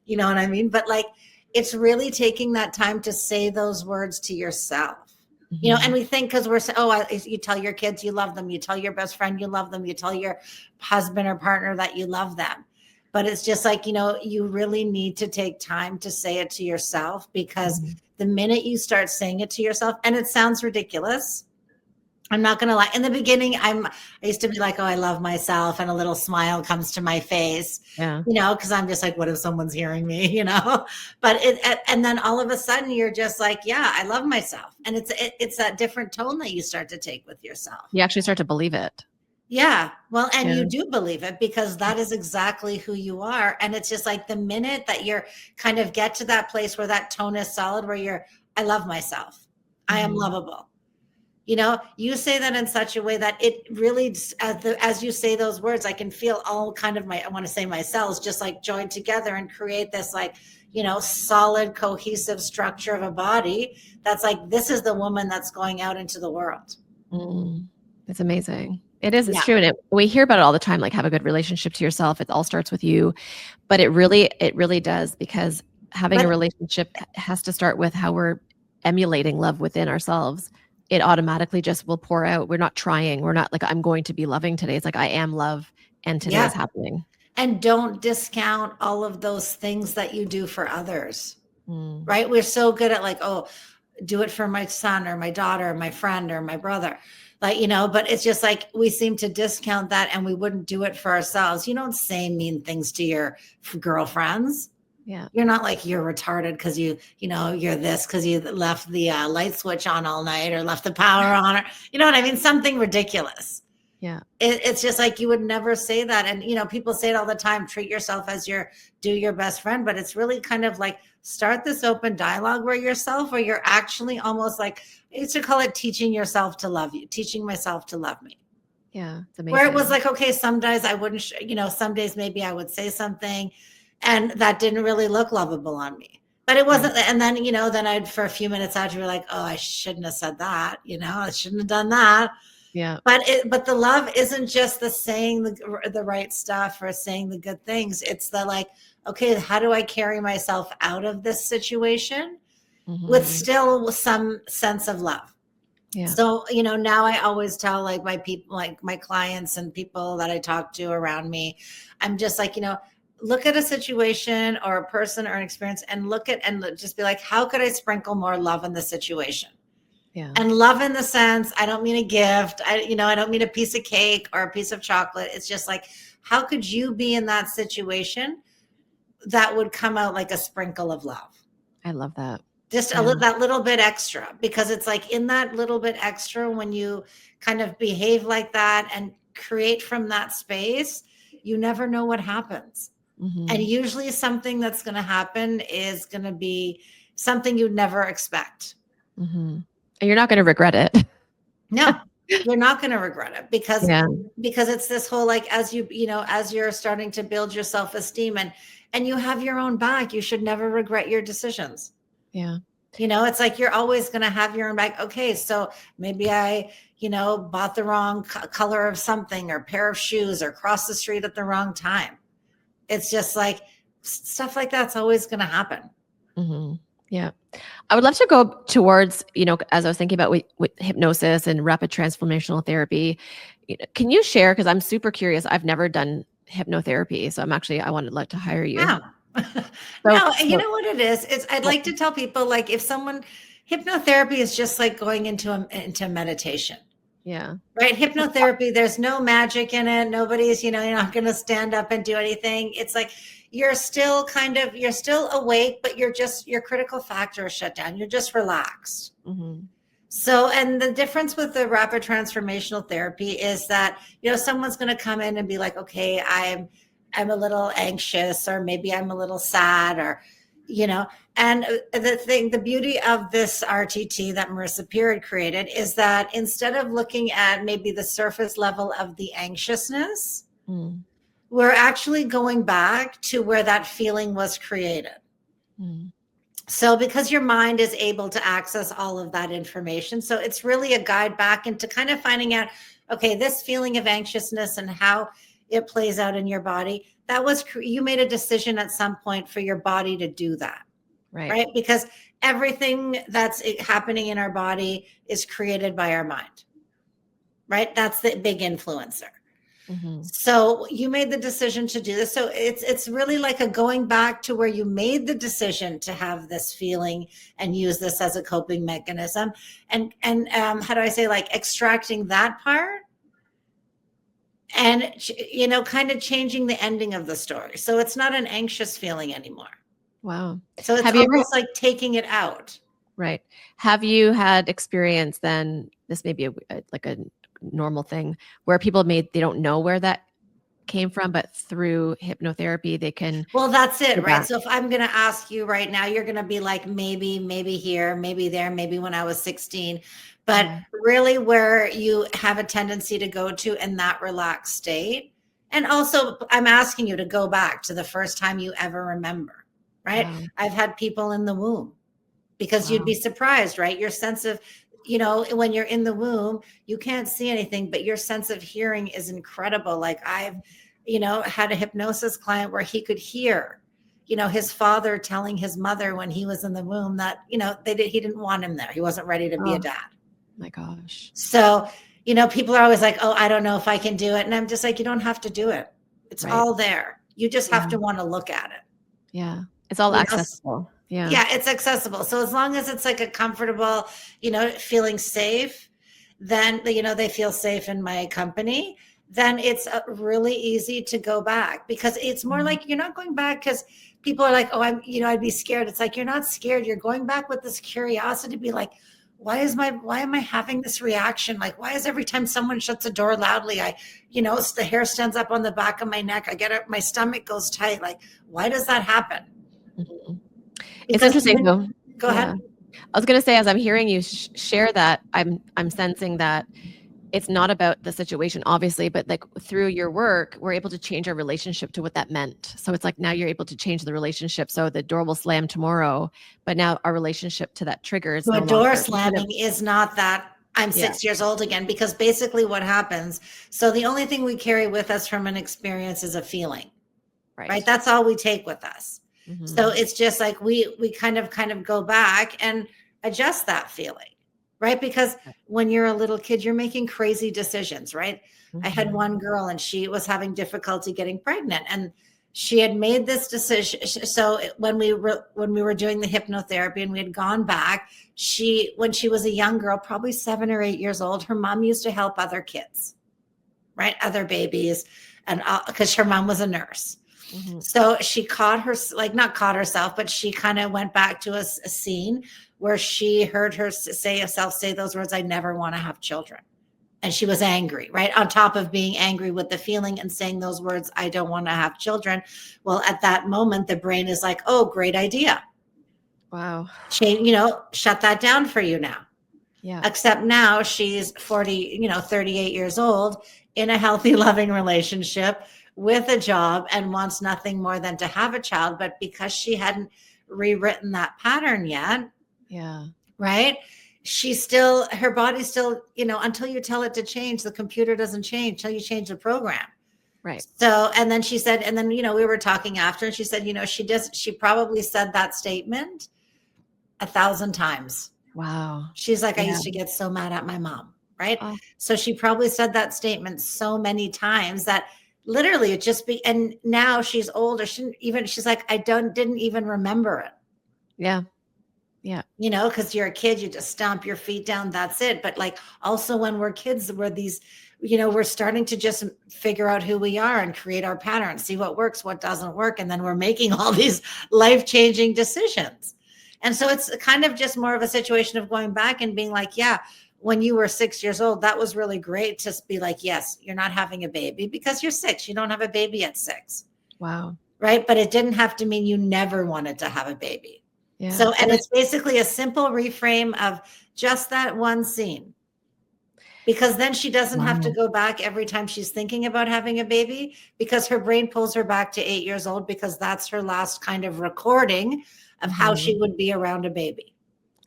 Speaker 2: You know what I mean? But like, it's really taking that time to say those words to yourself. And we think, because we're you tell your kids you love them, you tell your best friend you love them, you tell your husband or partner that you love them. But it's just like, you really need to take time to say it to yourself, because the minute you start saying it to yourself, and it sounds ridiculous, I'm not going to lie. In the beginning, I used to be like, oh, I love myself. And a little smile comes to my face, because I'm just like, what if someone's hearing me, but and then all of a sudden you're just like, yeah, I love myself. And it's that different tone that you start to take with yourself.
Speaker 1: You actually start to believe it.
Speaker 2: Yeah. Well, and you do believe it, because that is exactly who you are. And it's just like, the minute that you're kind of get to that place where that tone is solid, where I love myself. I am lovable. You say that in such a way that it really, as you say those words, I can feel all kind of I want to say my cells just like join together and create this like, solid, cohesive structure of a body. That's like, this is the woman that's going out into the world.
Speaker 1: It's amazing. It is. It's true. And we hear about it all the time, like, have a good relationship to yourself. It all starts with you, but it really does, because having a relationship has to start with how we're emulating love within ourselves. It automatically just will pour out. We're not trying. We're not like, I'm going to be loving today. It's like, I am love, and today is happening.
Speaker 2: And don't discount all of those things that you do for others, right? We're so good at like, oh, do it for my son or my daughter or my friend or my brother. Like, but it's just like, we seem to discount that, and we wouldn't do it for ourselves. You don't say mean things to your girlfriends.
Speaker 1: Yeah.
Speaker 2: You're not like, you're retarded because you're this, because you left the light switch on all night, or left the power on, or, you know what I mean? Something ridiculous.
Speaker 1: Yeah.
Speaker 2: It's just like, you would never say that. And, people say it all the time, treat yourself as do your best friend. But it's really kind of like, start this open dialogue where you're actually almost like, I used to call it teaching yourself to love you, teaching myself to love me.
Speaker 1: Yeah. It's amazing.
Speaker 2: Where it was like, okay, some days I wouldn't, some days maybe I would say something, and that didn't really look lovable on me. But it wasn't. Right. And then, then I'd, for a few minutes after, be like, oh, I shouldn't have said that. I shouldn't have done that.
Speaker 1: Yeah.
Speaker 2: But the love isn't just the saying the right stuff or saying the good things. It's the like, okay, how do I carry myself out of this situation with still some sense of love? Yeah. So, now I always tell like my people, like my clients and people that I talk to around me, I'm just like, look at a situation or a person or an experience, and just be like, how could I sprinkle more love in the situation? Yeah. And love in the sense, I don't mean a gift. I don't mean a piece of cake or a piece of chocolate. It's just like, how could you be in that situation that would come out like a sprinkle of love?
Speaker 1: I love that.
Speaker 2: Just that little bit extra, because it's like, in that little bit extra, when you kind of behave like that and create from that space, you never know what happens. And usually something that's going to happen is going to be something you'd never expect.
Speaker 1: And you're not going to regret it.
Speaker 2: No, you're not going to regret it, because it's this whole, like, as you're starting to build your self-esteem and you have your own back, you should never regret your decisions. Yeah. It's like, you're always going to have your own back. Okay, so maybe I, bought the wrong color of something or pair of shoes or crossed the street at the wrong time. It's just like stuff like that's always going to happen.
Speaker 1: Mm-hmm. Yeah. I would love to go towards, as I was thinking about with hypnosis and rapid transformational therapy, can you share, because I'm super curious, I've never done hypnotherapy. So I wanted to hire you.
Speaker 2: Yeah. No, you know what it is? I'd like to tell people, like, if hypnotherapy is just like going into meditation.
Speaker 1: Yeah.
Speaker 2: Right. Hypnotherapy, there's no magic in it. Nobody's, you're not going to stand up and do anything. It's like, you're still awake, but your critical factor is shut down. You're just relaxed.
Speaker 1: Mm-hmm.
Speaker 2: So, and the difference with the rapid transformational therapy is that, someone's going to come in and be like, okay, I'm a little anxious, or maybe I'm a little sad, or, and the beauty of this RTT that Marissa Peer created is that instead of looking at maybe the surface level of the anxiousness, we're actually going back to where that feeling was created. So because your mind is able to access all of that information, so it's really a guide back into kind of finding out, okay, this feeling of anxiousness and how it plays out in your body, you made a decision at some point for your body to do that. Right? Because everything that's happening in our body is created by our mind. Right? That's the big influencer. Mm-hmm. So you made the decision to do this. So it's really like a going back to where you made the decision to have this feeling and use this as a coping mechanism. And how do I say, like, extracting that part and, kind of changing the ending of the story. So it's not an anxious feeling anymore.
Speaker 1: Wow.
Speaker 2: So it's almost like taking it out.
Speaker 1: Right. Have you had experience then, this may be a normal thing, where people they don't know where that came from, but through hypnotherapy they can.
Speaker 2: Well, that's it, right? So if I'm going to ask you right now, you're going to be like, maybe here, maybe there, maybe when I was 16, but really where you have a tendency to go to in that relaxed state. And also I'm asking you to go back to the first time you ever remember, right? Wow. I've had people in the womb, because you'd be surprised, right? Your sense of, when you're in the womb, you can't see anything, but your sense of hearing is incredible. Like I've, had a hypnosis client where he could hear, his father telling his mother when he was in the womb that, he didn't want him there. He wasn't ready to be a dad.
Speaker 1: My gosh.
Speaker 2: So, people are always like, oh, I don't know if I can do it. And I'm just like, you don't have to do it. It's all there. You just have to want to look at it.
Speaker 1: Yeah. It's all accessible.
Speaker 2: Yeah, it's accessible. So as long as it's like a comfortable, feeling safe, then, they feel safe in my company, then it's really easy to go back, because it's more like you're not going back because people are like, oh, I'd be scared. It's like, you're not scared. You're going back with this curiosity to be like, why am I having this reaction? Like, why is every time someone shuts a door loudly, the hair stands up on the back of my neck. My stomach goes tight. Like, why does that happen?
Speaker 1: Mm-hmm. It's interesting though.
Speaker 2: Go ahead.
Speaker 1: I was going to say, as I'm hearing you share that, I'm sensing that it's not about the situation, obviously, but like through your work, we're able to change our relationship to what that meant. So it's like now you're able to change the relationship. So the door will slam tomorrow, but now our relationship to that trigger is
Speaker 2: no door slamming is not that I'm 6 years old again, because basically what happens, so the only thing we carry with us from an experience is a feeling, right? That's all we take with us. Mm-hmm. So it's just like we kind of go back and adjust that feeling, right? Because when you're a little kid, you're making crazy decisions, right? Mm-hmm. I had one girl and she was having difficulty getting pregnant, and she had made this decision. So when we were doing the hypnotherapy and we had gone back, when she was a young girl, probably 7 or 8 years old, her mom used to help other kids, right? Other babies, and because her mom was a nurse. Mm-hmm. So she not caught herself, but she kind of went back to a scene where she heard herself say those words, I never want to have children. And she was angry, right? On top of being angry with the feeling and saying those words, I don't want to have children. Well, at that moment, the brain is like, oh, great idea.
Speaker 1: Wow.
Speaker 2: Shut that down for you now.
Speaker 1: Yeah.
Speaker 2: Except now she's 38 years old, in a healthy, loving relationship with a job, and wants nothing more than to have a child. But because she hadn't rewritten that pattern yet,
Speaker 1: yeah,
Speaker 2: right, her body still, until you tell it to change, the computer doesn't change until you change the program.
Speaker 1: Right.
Speaker 2: So, and then she said, and then, we were talking after, and she said, she probably said that statement 1,000 times.
Speaker 1: Wow.
Speaker 2: She's like, I
Speaker 1: Yeah.
Speaker 2: used to get so mad at my mom. Right.
Speaker 1: Oh,
Speaker 2: So she probably said that statement so many times that literally it just and now she's older. She's like, didn't even remember it.
Speaker 1: yeah. Yeah.
Speaker 2: Because you're a kid, you just stomp your feet down. That's it. But like also when we're kids, we're these, we're starting to just figure out who we are and create our patterns, see what works, what doesn't work. And then we're making all these life-changing decisions. And so it's kind of just more of a situation of going back and being like, yeah, when you were 6 years old, that was really great to be like, yes, you're not having a baby because you're 6. You don't have a baby at 6.
Speaker 1: Wow.
Speaker 2: Right. But it didn't have to mean you never wanted to have a baby.
Speaker 1: Yeah.
Speaker 2: So, and it's basically a simple reframe of just that one scene. Because then she doesn't have to go back every time she's thinking about having a baby, because her brain pulls her back to 8 years old, because that's her last kind of recording of how she would be around a baby.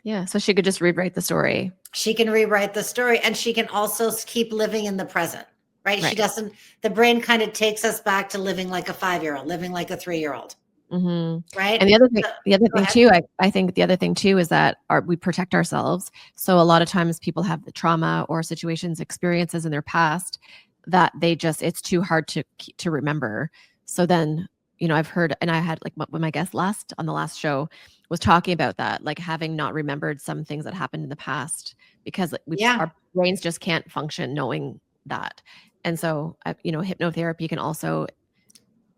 Speaker 1: Yeah. So she could just rewrite the story.
Speaker 2: She can rewrite the story, and she can also keep living in the present, right? She doesn't, the brain kind of takes us back to living like a 5-year-old, living like a 3-year-old.
Speaker 1: Mm-hmm.
Speaker 2: Right.
Speaker 1: And the other thing too, I think the other thing too is that we protect ourselves. So a lot of times people have the trauma or situations, experiences in their past that it's too hard to remember. So then, I've heard, and I had like when my guest on the last show was talking about that, like having not remembered some things that happened in the past because our brains just can't function knowing that. And so, hypnotherapy can also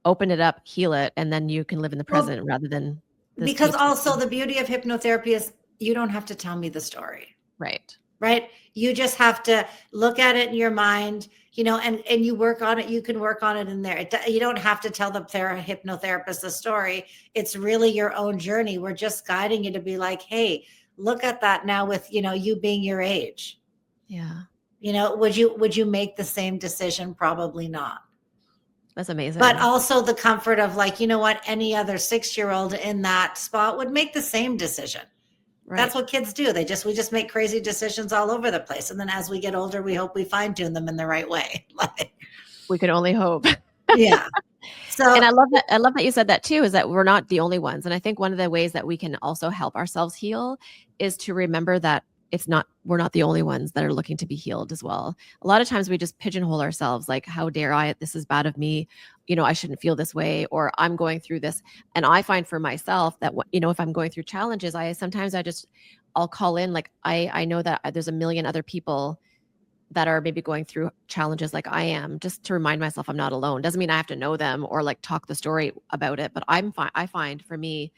Speaker 1: open it up, heal it, and then you can live in the present rather than
Speaker 2: because also the beauty of hypnotherapy is you don't have to tell me the story. Right. You just have to look at it in your mind, and you work on it. You can work on it in there. You don't have to tell the hypnotherapist the story. It's really your own journey. We're just guiding you to be like, hey, look at that now with, you being your age.
Speaker 1: Yeah.
Speaker 2: Would you make the same decision? Probably not.
Speaker 1: That's amazing.
Speaker 2: But also the comfort of like, what, any other 6-year-old in that spot would make the same decision. Right. That's what kids do. We just make crazy decisions all over the place. And then as we get older, we hope we fine tune them in the right way.
Speaker 1: We can only hope.
Speaker 2: Yeah. So,
Speaker 1: and I love that you said that too, is that we're not the only ones. And I think one of the ways that we can also help ourselves heal is to remember that we're not the only ones that are looking to be healed as well. A lot of times we just pigeonhole ourselves, like, how dare I, this is bad of me. I shouldn't feel this way, or I'm going through this. And I find for myself that, if I'm going through challenges, I'll call in, like, I know that there's a million other people that are maybe going through challenges like I am, just to remind myself I'm not alone. Doesn't mean I have to know them or like talk the story about it, but I find for me,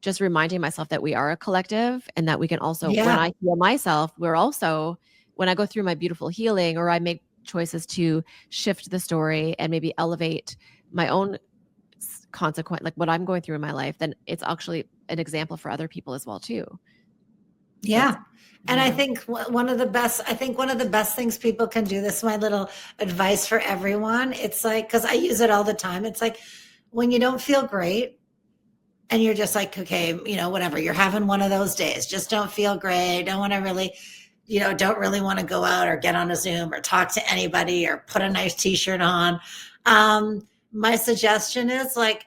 Speaker 1: just reminding myself that we are a collective, and that we can also, when I heal myself, when I go through my beautiful healing, or I make choices to shift the story and maybe elevate my own consequence, like what I'm going through in my life, then it's actually an example for other people as well too.
Speaker 2: Yeah. And I think one of the best things people can do, this is my little advice for everyone. It's like, because I use it all the time. It's like when you don't feel great, and you're just like, okay, whatever, you're having one of those days, just don't feel great, don't want to really, don't really want to go out or get on a Zoom or talk to anybody or put a nice t-shirt on. My suggestion is like,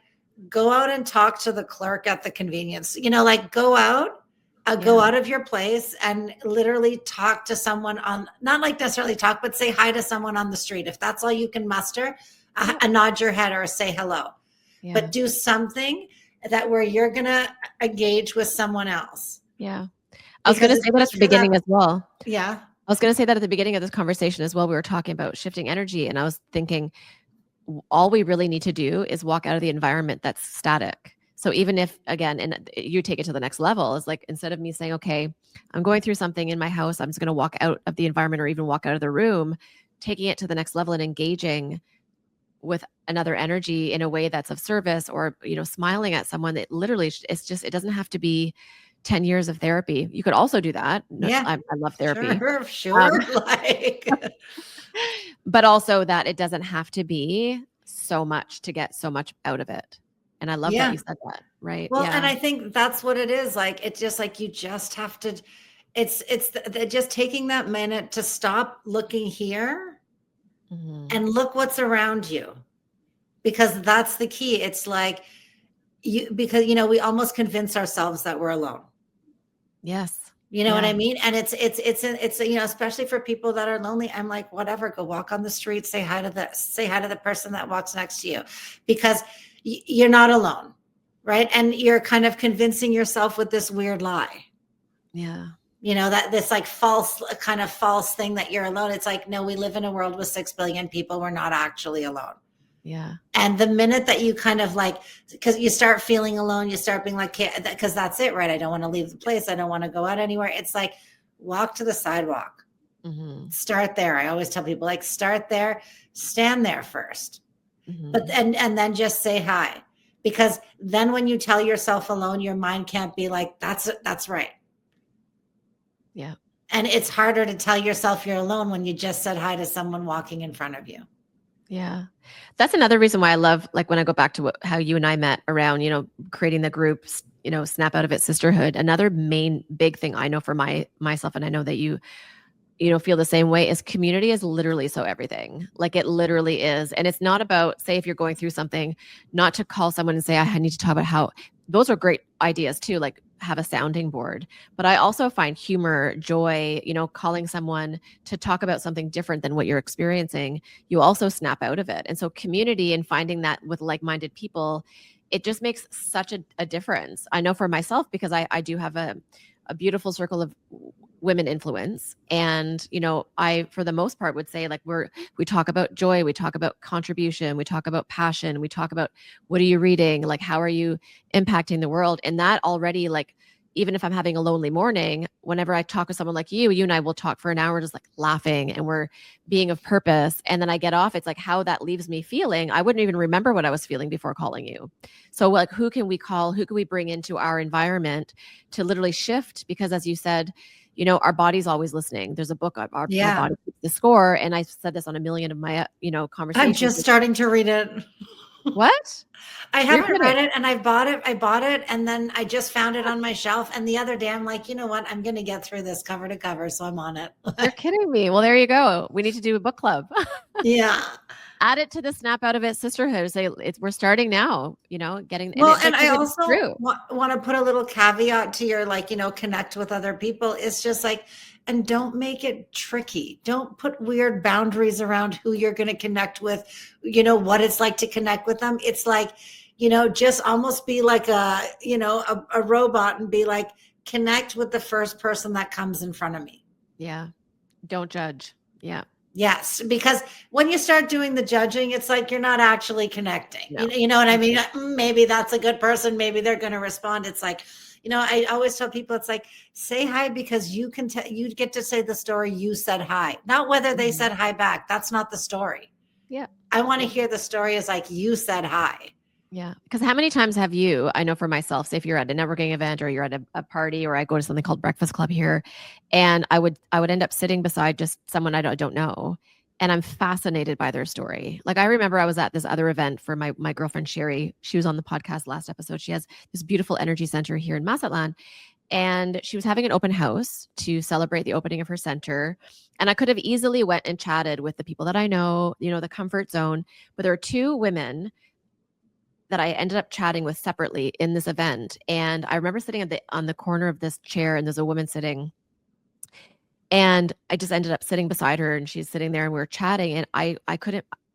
Speaker 2: go out and talk to the clerk at the convenience, like go out of your place and literally talk to someone not like necessarily talk, but say hi to someone on the street. If that's all you can muster, a nod your head or say hello, but do something that where you're going to engage with someone else.
Speaker 1: Yeah. I was going to say that at the beginning as well.
Speaker 2: Yeah.
Speaker 1: I was going to say that at the beginning of this conversation as well. We were talking about shifting energy, and I was thinking all we really need to do is walk out of the environment that's static. So even if, again, and you take it to the next level, is like, instead of me saying, okay, I'm going through something in my house, I'm just going to walk out of the environment or even walk out of the room, taking it to the next level and engaging with another energy in a way that's of service, or, smiling at someone, that literally it doesn't have to be 10 years of therapy. You could also do that.
Speaker 2: Yeah.
Speaker 1: I love therapy.
Speaker 2: Sure.
Speaker 1: But also that it doesn't have to be so much to get so much out of it. And I love that you said that. Right.
Speaker 2: Well, and I think that's what it is. Like, it's just like, you just have to, It's just taking that minute to stop looking here and look what's around you, because that's the key. It's like because we almost convince ourselves that we're alone.
Speaker 1: Yes.
Speaker 2: You know what I mean? And it's especially for people that are lonely, I'm like, whatever, go walk on the street, say hi to the person that walks next to you, because you're not alone, right? And you're kind of convincing yourself with this weird lie.
Speaker 1: Yeah.
Speaker 2: That this like kind of false thing that you're alone. It's like, no, we live in a world with 6 billion people. We're not actually alone.
Speaker 1: Yeah.
Speaker 2: And the minute that you kind of like, because you start feeling alone, you start being like, because that's it, right? I don't want to leave the place. I don't want to go out anywhere. It's like, walk to the sidewalk. Start there. I always tell people, like, start there, stand there first, but and then just say hi, because then when you tell yourself alone, your mind can't be like, that's right.
Speaker 1: Yeah.
Speaker 2: And it's harder to tell yourself you're alone when you just said hi to someone walking in front of you.
Speaker 1: Yeah. That's another reason why I love, like, when I go back to how you and I met around, creating the groups, snap out of it sisterhood. Another main big thing I know for myself, and I know that you feel the same way, is community is literally so everything. Like, it literally is. And it's not about, say, if you're going through something, not to call someone and say, I need to talk about how. Those are great ideas too, like have a sounding board. But I also find humor, joy, calling someone to talk about something different than what you're experiencing, you also snap out of it. And so community and finding that with like-minded people, it just makes such a difference. I know for myself, because I do have a beautiful circle of women influence. And, I, for the most part, would say, like, we talk about joy, we talk about contribution, we talk about passion, we talk about, what are you reading? Like, how are you impacting the world? And that already, like, even if I'm having a lonely morning, whenever I talk with someone like you and I will talk for an hour, just like laughing, and we're being of purpose. And then I get off, it's like how that leaves me feeling. I wouldn't even remember what I was feeling before calling you. So, like, who can we call? Who can we bring into our environment to literally shift? Because, as you said, our body's always listening. There's a book, our body keeps the score. And I've said this on a million of my, conversations.
Speaker 2: I'm just starting to read it.
Speaker 1: What?
Speaker 2: I haven't read it, and I bought it, and then I just found it on my shelf. And the other day, I'm like, you know what? I'm going to get through this cover to cover. So I'm on it.
Speaker 1: You're kidding me. Well, there you go. We need to do a book club.
Speaker 2: Yeah.
Speaker 1: Add it to the Snap Out of It sisterhood. Say we're starting now, getting.
Speaker 2: Well, and I also want to put a little caveat to your, like, connect with other people. It's just like, and don't make it tricky. Don't put weird boundaries around who you're going to connect with, what it's like to connect with them. It's like, just almost be like a robot and be like, connect with the first person that comes in front of me.
Speaker 1: Yeah. Don't judge. Yeah.
Speaker 2: Yes, because when you start doing the judging, it's like you're not actually connecting. No. You know what I mean? Maybe that's a good person. Maybe they're going to respond. It's like, I always tell people, it's like, say hi because you get to say the story you said hi, not whether they said hi back. That's not the story.
Speaker 1: Yeah.
Speaker 2: I want to hear the story as like, you said hi.
Speaker 1: Yeah. Because how many times have you, I know for myself, say if you're at a networking event or you're at a party, or I go to something called Breakfast Club here, and I would end up sitting beside just someone I don't know. And I'm fascinated by their story. Like, I remember I was at this other event for my girlfriend, Sherry. She was on the podcast last episode. She has this beautiful energy center here in Mazatlan. And she was having an open house to celebrate the opening of her center. And I could have easily went and chatted with the people that I know, the comfort zone. But there are two women that I ended up chatting with separately in this event. And I remember sitting on the corner of this chair, and there's a woman sitting, and I just ended up sitting beside her, and she's sitting there, and we were chatting, and I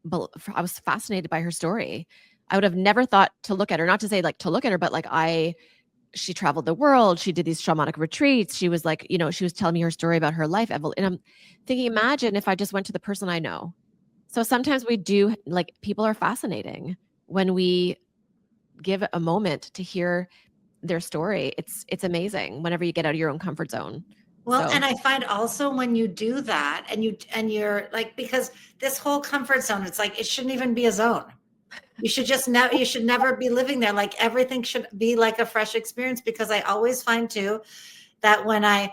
Speaker 1: was fascinated by her story. I would have never thought to look at her, not to say like to look at her, but like she traveled the world. She did these shamanic retreats. She was like, she was telling me her story about her life. And I'm thinking, imagine if I just went to the person I know. So sometimes we do, like, people are fascinating when we give a moment to hear their story. It's amazing whenever you get out of your own comfort zone.
Speaker 2: Well, and I find also when you do that and you're like, because this whole comfort zone, it's like, it shouldn't even be a zone. You should you should never be living there. Like, everything should be like a fresh experience, because I always find too that when I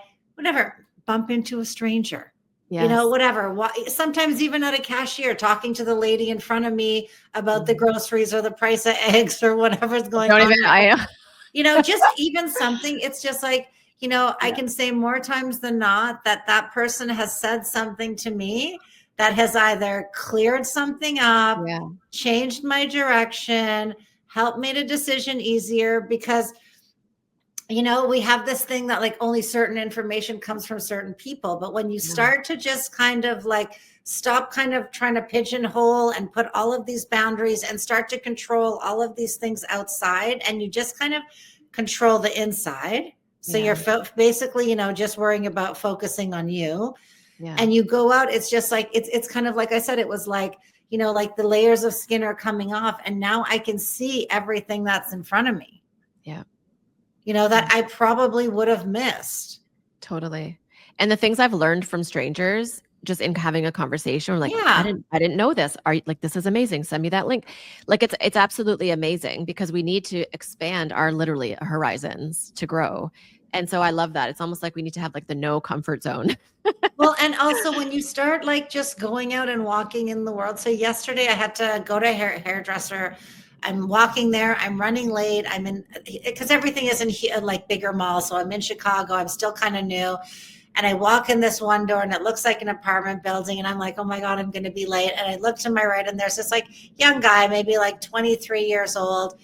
Speaker 2: bump into a stranger, whatever, sometimes even at a cashier, talking to the lady in front of me about the groceries or the price of eggs or whatever's going on.
Speaker 1: Just even something,
Speaker 2: it's just like, I can say more times than not that person has said something to me that has either cleared something up,
Speaker 1: Yeah.
Speaker 2: changed my direction, helped made a decision easier, because we have this thing that like only certain information comes from certain people. But when you start to just kind of like stop kind of trying to pigeonhole and put all of these boundaries and start to control all of these things outside, and you just kind of control the inside. So you're basically, just worrying about focusing on you. And you go out, it's just like, it's kind of like I said, it was like, like the layers of skin are coming off, and now I can see everything that's in front of me.
Speaker 1: Yeah.
Speaker 2: That I probably would have missed.
Speaker 1: Totally. And the things I've learned from strangers just in having a conversation, or like, I didn't know this. Are you like, this is amazing. Send me that link. Like it's absolutely amazing, because we need to expand our literally horizons to grow. And so I love that. It's almost like we need to have like the no comfort zone.
Speaker 2: Well, and also when you start like just going out and walking in the world. So yesterday I had to go to a hairdresser. I'm walking there. I'm running late. I'm in, because everything is in like bigger malls. So I'm in Chicago. I'm still kind of new. And I walk in this one door and it looks like an apartment building. And I'm like, oh my God, I'm going to be late. And I look to my right and there's this like young guy, maybe like 23 years old.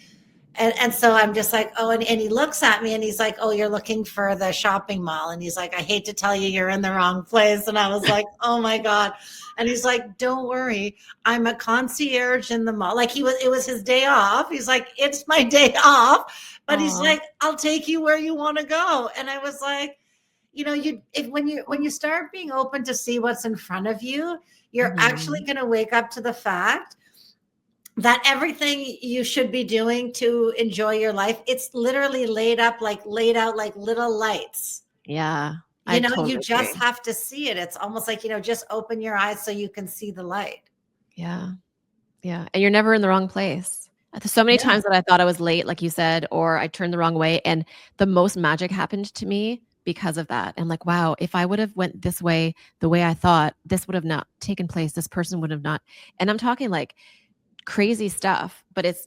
Speaker 2: And so I'm just like, oh, and he looks at me and he's like, oh, you're looking for the shopping mall. And he's like, I hate to tell you, you're in the wrong place. And I was like, oh my God. And he's like, don't worry, I'm a concierge in the mall. Like it was his day off. He's like, it's my day off. But he's like, I'll take you where you want to go. And I was like, when you start being open to see what's in front of you, you're actually going to wake up to the fact that everything you should be doing to enjoy your life, it's literally laid out like little lights.
Speaker 1: Yeah.
Speaker 2: You just have to see it. It's almost like, just open your eyes so you can see the light.
Speaker 1: Yeah. Yeah. And you're never in the wrong place. So many times that I thought I was late, like you said, or I turned the wrong way. And the most magic happened to me because of that. And like, wow, if I would have went this way, the way I thought, this would have not taken place. This person would have not. And I'm talking like crazy stuff, but it's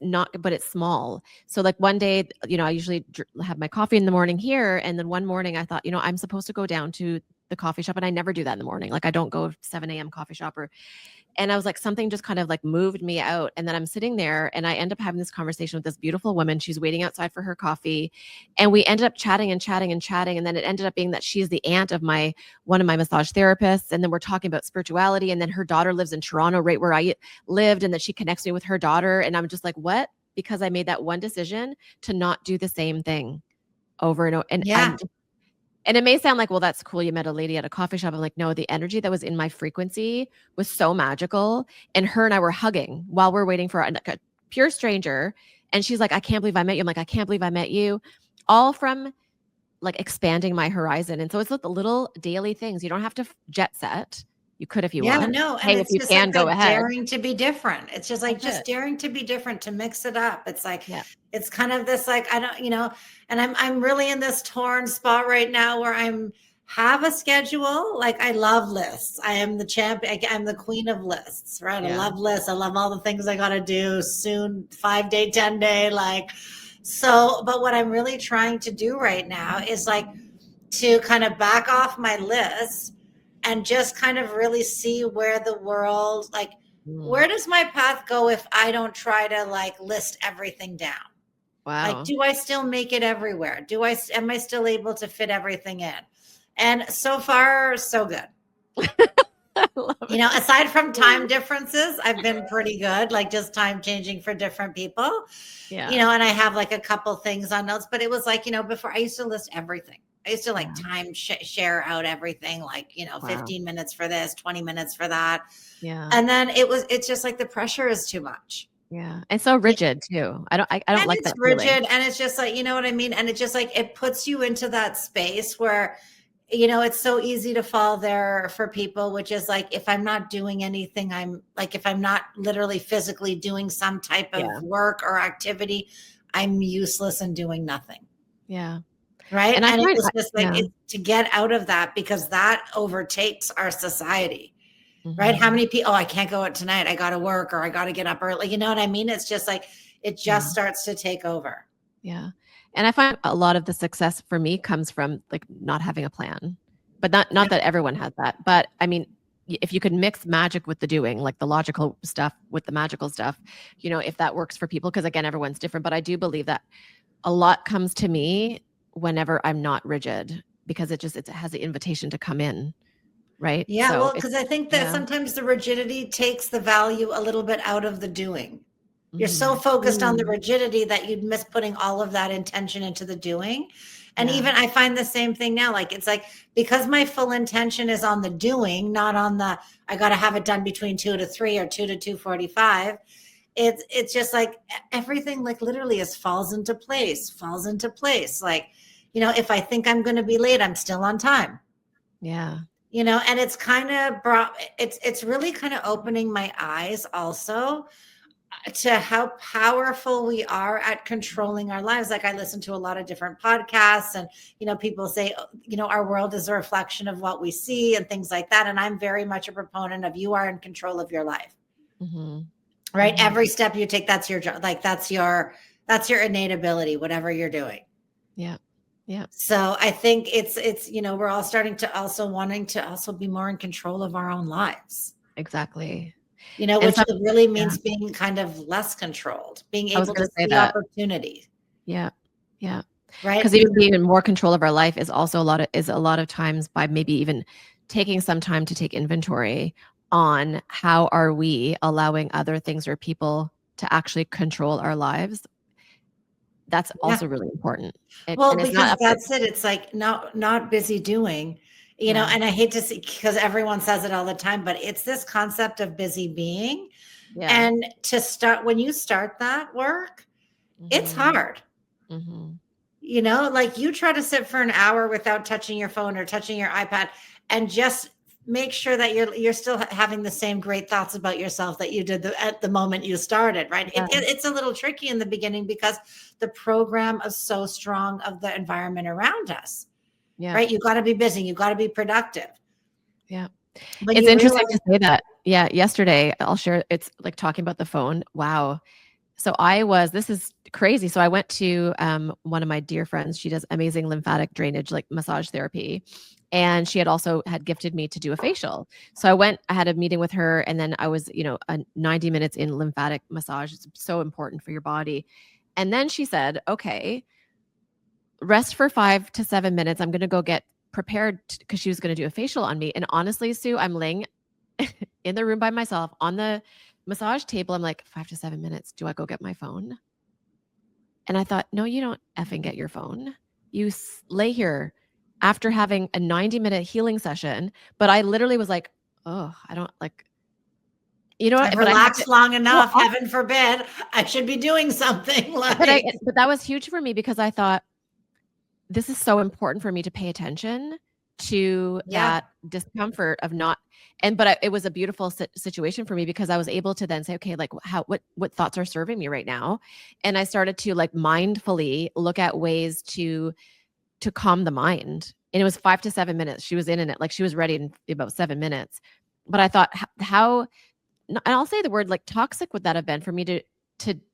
Speaker 1: small. So like one day, I usually have my coffee in the morning here. And then one morning I thought, I'm supposed to go down to the coffee shop, and I never do that in the morning. Like I don't go 7 a.m. coffee shop and I was like, something just kind of like moved me out. And then I'm sitting there and I end up having this conversation with this beautiful woman. She's waiting outside for her coffee. And we ended up chatting and chatting and chatting. And then it ended up being that she's the aunt of one of my massage therapists. And then we're talking about spirituality. And then her daughter lives in Toronto, right where I lived. And that she connects me with her daughter. And I'm just like, what? Because I made that one decision to not do the same thing over and over. And it may sound like, well, that's cool. You met a lady at a coffee shop. I'm like, no, the energy that was in my frequency was so magical. And her and I were hugging while we're waiting for a pure stranger. And she's like, I can't believe I met you. I'm like, I can't believe I met you. All from like expanding my horizon. And so it's like the little daily things. You don't have to jet set. You could if you want.
Speaker 2: No, and
Speaker 1: hey,
Speaker 2: it's
Speaker 1: if you
Speaker 2: just
Speaker 1: can,
Speaker 2: like
Speaker 1: go ahead.
Speaker 2: daring to be different. It's just like daring to be different, to mix it up. It's like it's kind of this like I don't, and I'm really in this torn spot right now where I'm have a schedule. Like I love lists. I am the champion. I'm the queen of lists, right? I love lists. I love all the things I got to do soon. 5-day, 10-day, like so. But what I'm really trying to do right now is like to kind of back off my list and just kind of really see where the world, like, where does my path go if I don't try to like list everything down?
Speaker 1: Wow.
Speaker 2: Like, do I still make it everywhere? Am I still able to fit everything in? And so far, so good. Aside from time differences, I've been pretty good, like just time changing for different people. And I have like a couple things on notes, but it was like, before I used to list everything. I used to like time share out everything, like, 15 minutes for this, 20 minutes for that.
Speaker 1: Yeah.
Speaker 2: And then it's just like the pressure is too much.
Speaker 1: Yeah. And so rigid too. I don't like that.
Speaker 2: It's rigid. And it's just like, you know what I mean? And it's just like, it puts you into that space where, it's so easy to fall there for people, which is like, if I'm not doing anything, I'm like, if I'm not literally physically doing some type of work or activity, I'm useless and doing nothing.
Speaker 1: Yeah.
Speaker 2: Right. And it was just like to get out of that, because that overtakes our society. Right. How many people, I can't go out tonight. I got to work, or I got to get up early. You know what I mean? It's just like, it just starts to take over.
Speaker 1: Yeah. And I find a lot of the success for me comes from like not having a plan. But not that everyone has that. But I mean, if you could mix magic with the doing, like the logical stuff with the magical stuff, if that works for people, because again, everyone's different. But I do believe that a lot comes to me whenever I'm not rigid, because it has the invitation to come in, right?
Speaker 2: Yeah,
Speaker 1: So
Speaker 2: well, because I think that
Speaker 1: yeah.
Speaker 2: sometimes the rigidity takes the value a little bit out of the doing. You're so
Speaker 1: Mhm.
Speaker 2: focused on the
Speaker 1: Mm.
Speaker 2: rigidity that you'd miss putting all of that intention into the doing. And
Speaker 1: Yeah.
Speaker 2: even I find the same thing now. Like it's like because my full intention is on the doing, not on the I got to have it done between 2 to 3 or 2 to 2:45. It's just like everything like literally is falls into place. Like, if I think I'm going to be late, I'm still on time.
Speaker 1: Yeah.
Speaker 2: And it's kind of brought it's really kind of opening my eyes also to how powerful we are at controlling our lives. Like I listen to a lot of different podcasts and, people say, our world is a reflection of what we see and things like that. And I'm very much a proponent of you are in control of your life,
Speaker 1: Mhm.
Speaker 2: right?
Speaker 1: Mhm.
Speaker 2: Every step you take, that's your job. Like that's your innate ability, whatever you're doing.
Speaker 1: Yeah. Yeah.
Speaker 2: So I think it's, we're all starting to also wanting to also be more in control of our own lives.
Speaker 1: Exactly. And
Speaker 2: Which
Speaker 1: some
Speaker 2: really
Speaker 1: yeah,
Speaker 2: means being kind of less controlled, being
Speaker 1: I was
Speaker 2: able to
Speaker 1: gonna say
Speaker 2: see
Speaker 1: that.
Speaker 2: opportunity,
Speaker 1: Yeah. Yeah.
Speaker 2: right?
Speaker 1: Because even being in more control of our life is also a lot of times by maybe even taking some time to take inventory on how are we allowing other things or people to actually control our lives. That's
Speaker 2: Yeah.
Speaker 1: also really important. And
Speaker 2: Well,
Speaker 1: it's not
Speaker 2: because
Speaker 1: up to
Speaker 2: that's it. It's like not busy doing,
Speaker 1: yeah.
Speaker 2: and I hate to see because everyone says it all the time, but it's this concept of busy being.
Speaker 1: Yeah.
Speaker 2: And to start when you start that work, it's
Speaker 1: Mhm.
Speaker 2: hard.
Speaker 1: Mhm.
Speaker 2: Like you try to sit for an hour without touching your phone or touching your iPad and just make sure that you're still having the same great thoughts about yourself that you did at the moment you started, right?
Speaker 1: Yeah.
Speaker 2: It's a little tricky in the beginning because the program is so strong of the environment around us,
Speaker 1: Yeah.
Speaker 2: right? You got to be busy, you got to be productive.
Speaker 1: Yeah.
Speaker 2: When
Speaker 1: It's
Speaker 2: you
Speaker 1: interesting
Speaker 2: realize,
Speaker 1: to say that. Yeah, yesterday, I'll share it's like talking about the phone. Wow. So this is crazy. So I went to one of my dear friends. She does amazing lymphatic drainage, like massage therapy. And she had gifted me to do a facial. So I had a meeting with her, and then I was, 90 minutes in lymphatic massage. It's so important for your body. And then she said, okay, rest for 5 to 7 minutes. I'm going to go get prepared because she was going to do a facial on me. And honestly, Sue, I'm laying in the room by myself on the massage table. I'm like, 5 to 7 minutes. Do I go get my phone? And I thought, no, you don't effing get your phone. You lay here after having a 90-minute healing session. But I literally was like, oh, I don't like,
Speaker 2: I've
Speaker 1: but I had
Speaker 2: relaxed
Speaker 1: to,
Speaker 2: long
Speaker 1: well,
Speaker 2: enough, heaven forbid, I should be doing something like,
Speaker 1: but that was huge for me because I thought, this is so important for me to pay attention to
Speaker 2: yeah.
Speaker 1: that discomfort of not it was a beautiful situation for me because I was able to then say, okay, like what thoughts are serving me right now, and I started to like mindfully look at ways to calm the mind. And it was 5 to 7 minutes. She was in it, like she was ready in about 7 minutes. But I thought, how and I'll say the word like toxic would that have been for me to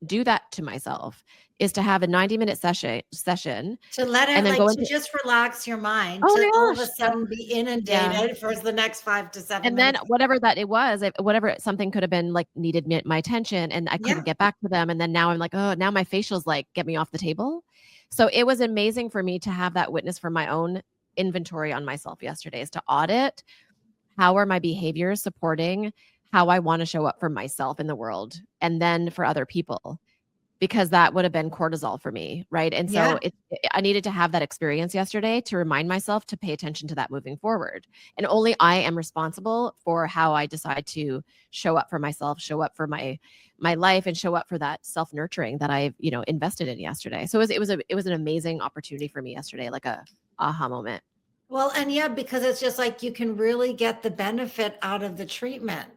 Speaker 1: do that to myself, is to have a 90-minute session
Speaker 2: To let
Speaker 1: and
Speaker 2: it
Speaker 1: then
Speaker 2: like
Speaker 1: go
Speaker 2: to
Speaker 1: into
Speaker 2: just relax your mind,
Speaker 1: oh
Speaker 2: to all
Speaker 1: my
Speaker 2: of a
Speaker 1: gosh. Oh,
Speaker 2: sudden be
Speaker 1: yeah.
Speaker 2: inundated for the next 5 to 7
Speaker 1: And then
Speaker 2: minutes.
Speaker 1: whatever that it was, whatever something could have been like needed my attention and I
Speaker 2: Yeah.
Speaker 1: couldn't get back to them. And then now I'm like, oh, now my facial's like, get me off the table. So it was amazing for me to have that witness for my own inventory on myself yesterday, is to audit how are my behaviors supporting how I want to show up for myself in the world and then for other people, because that would have been cortisol for me, right? And
Speaker 2: Yeah.
Speaker 1: so I needed to have that experience yesterday to remind myself to pay attention to that moving forward. And only I am responsible for how I decide to show up for myself, show up for my life, and show up for that self-nurturing that I've, invested in yesterday. So it was an amazing opportunity for me yesterday, like a aha moment.
Speaker 2: Well, and yeah, because it's just like you can really get the benefit out of the treatment.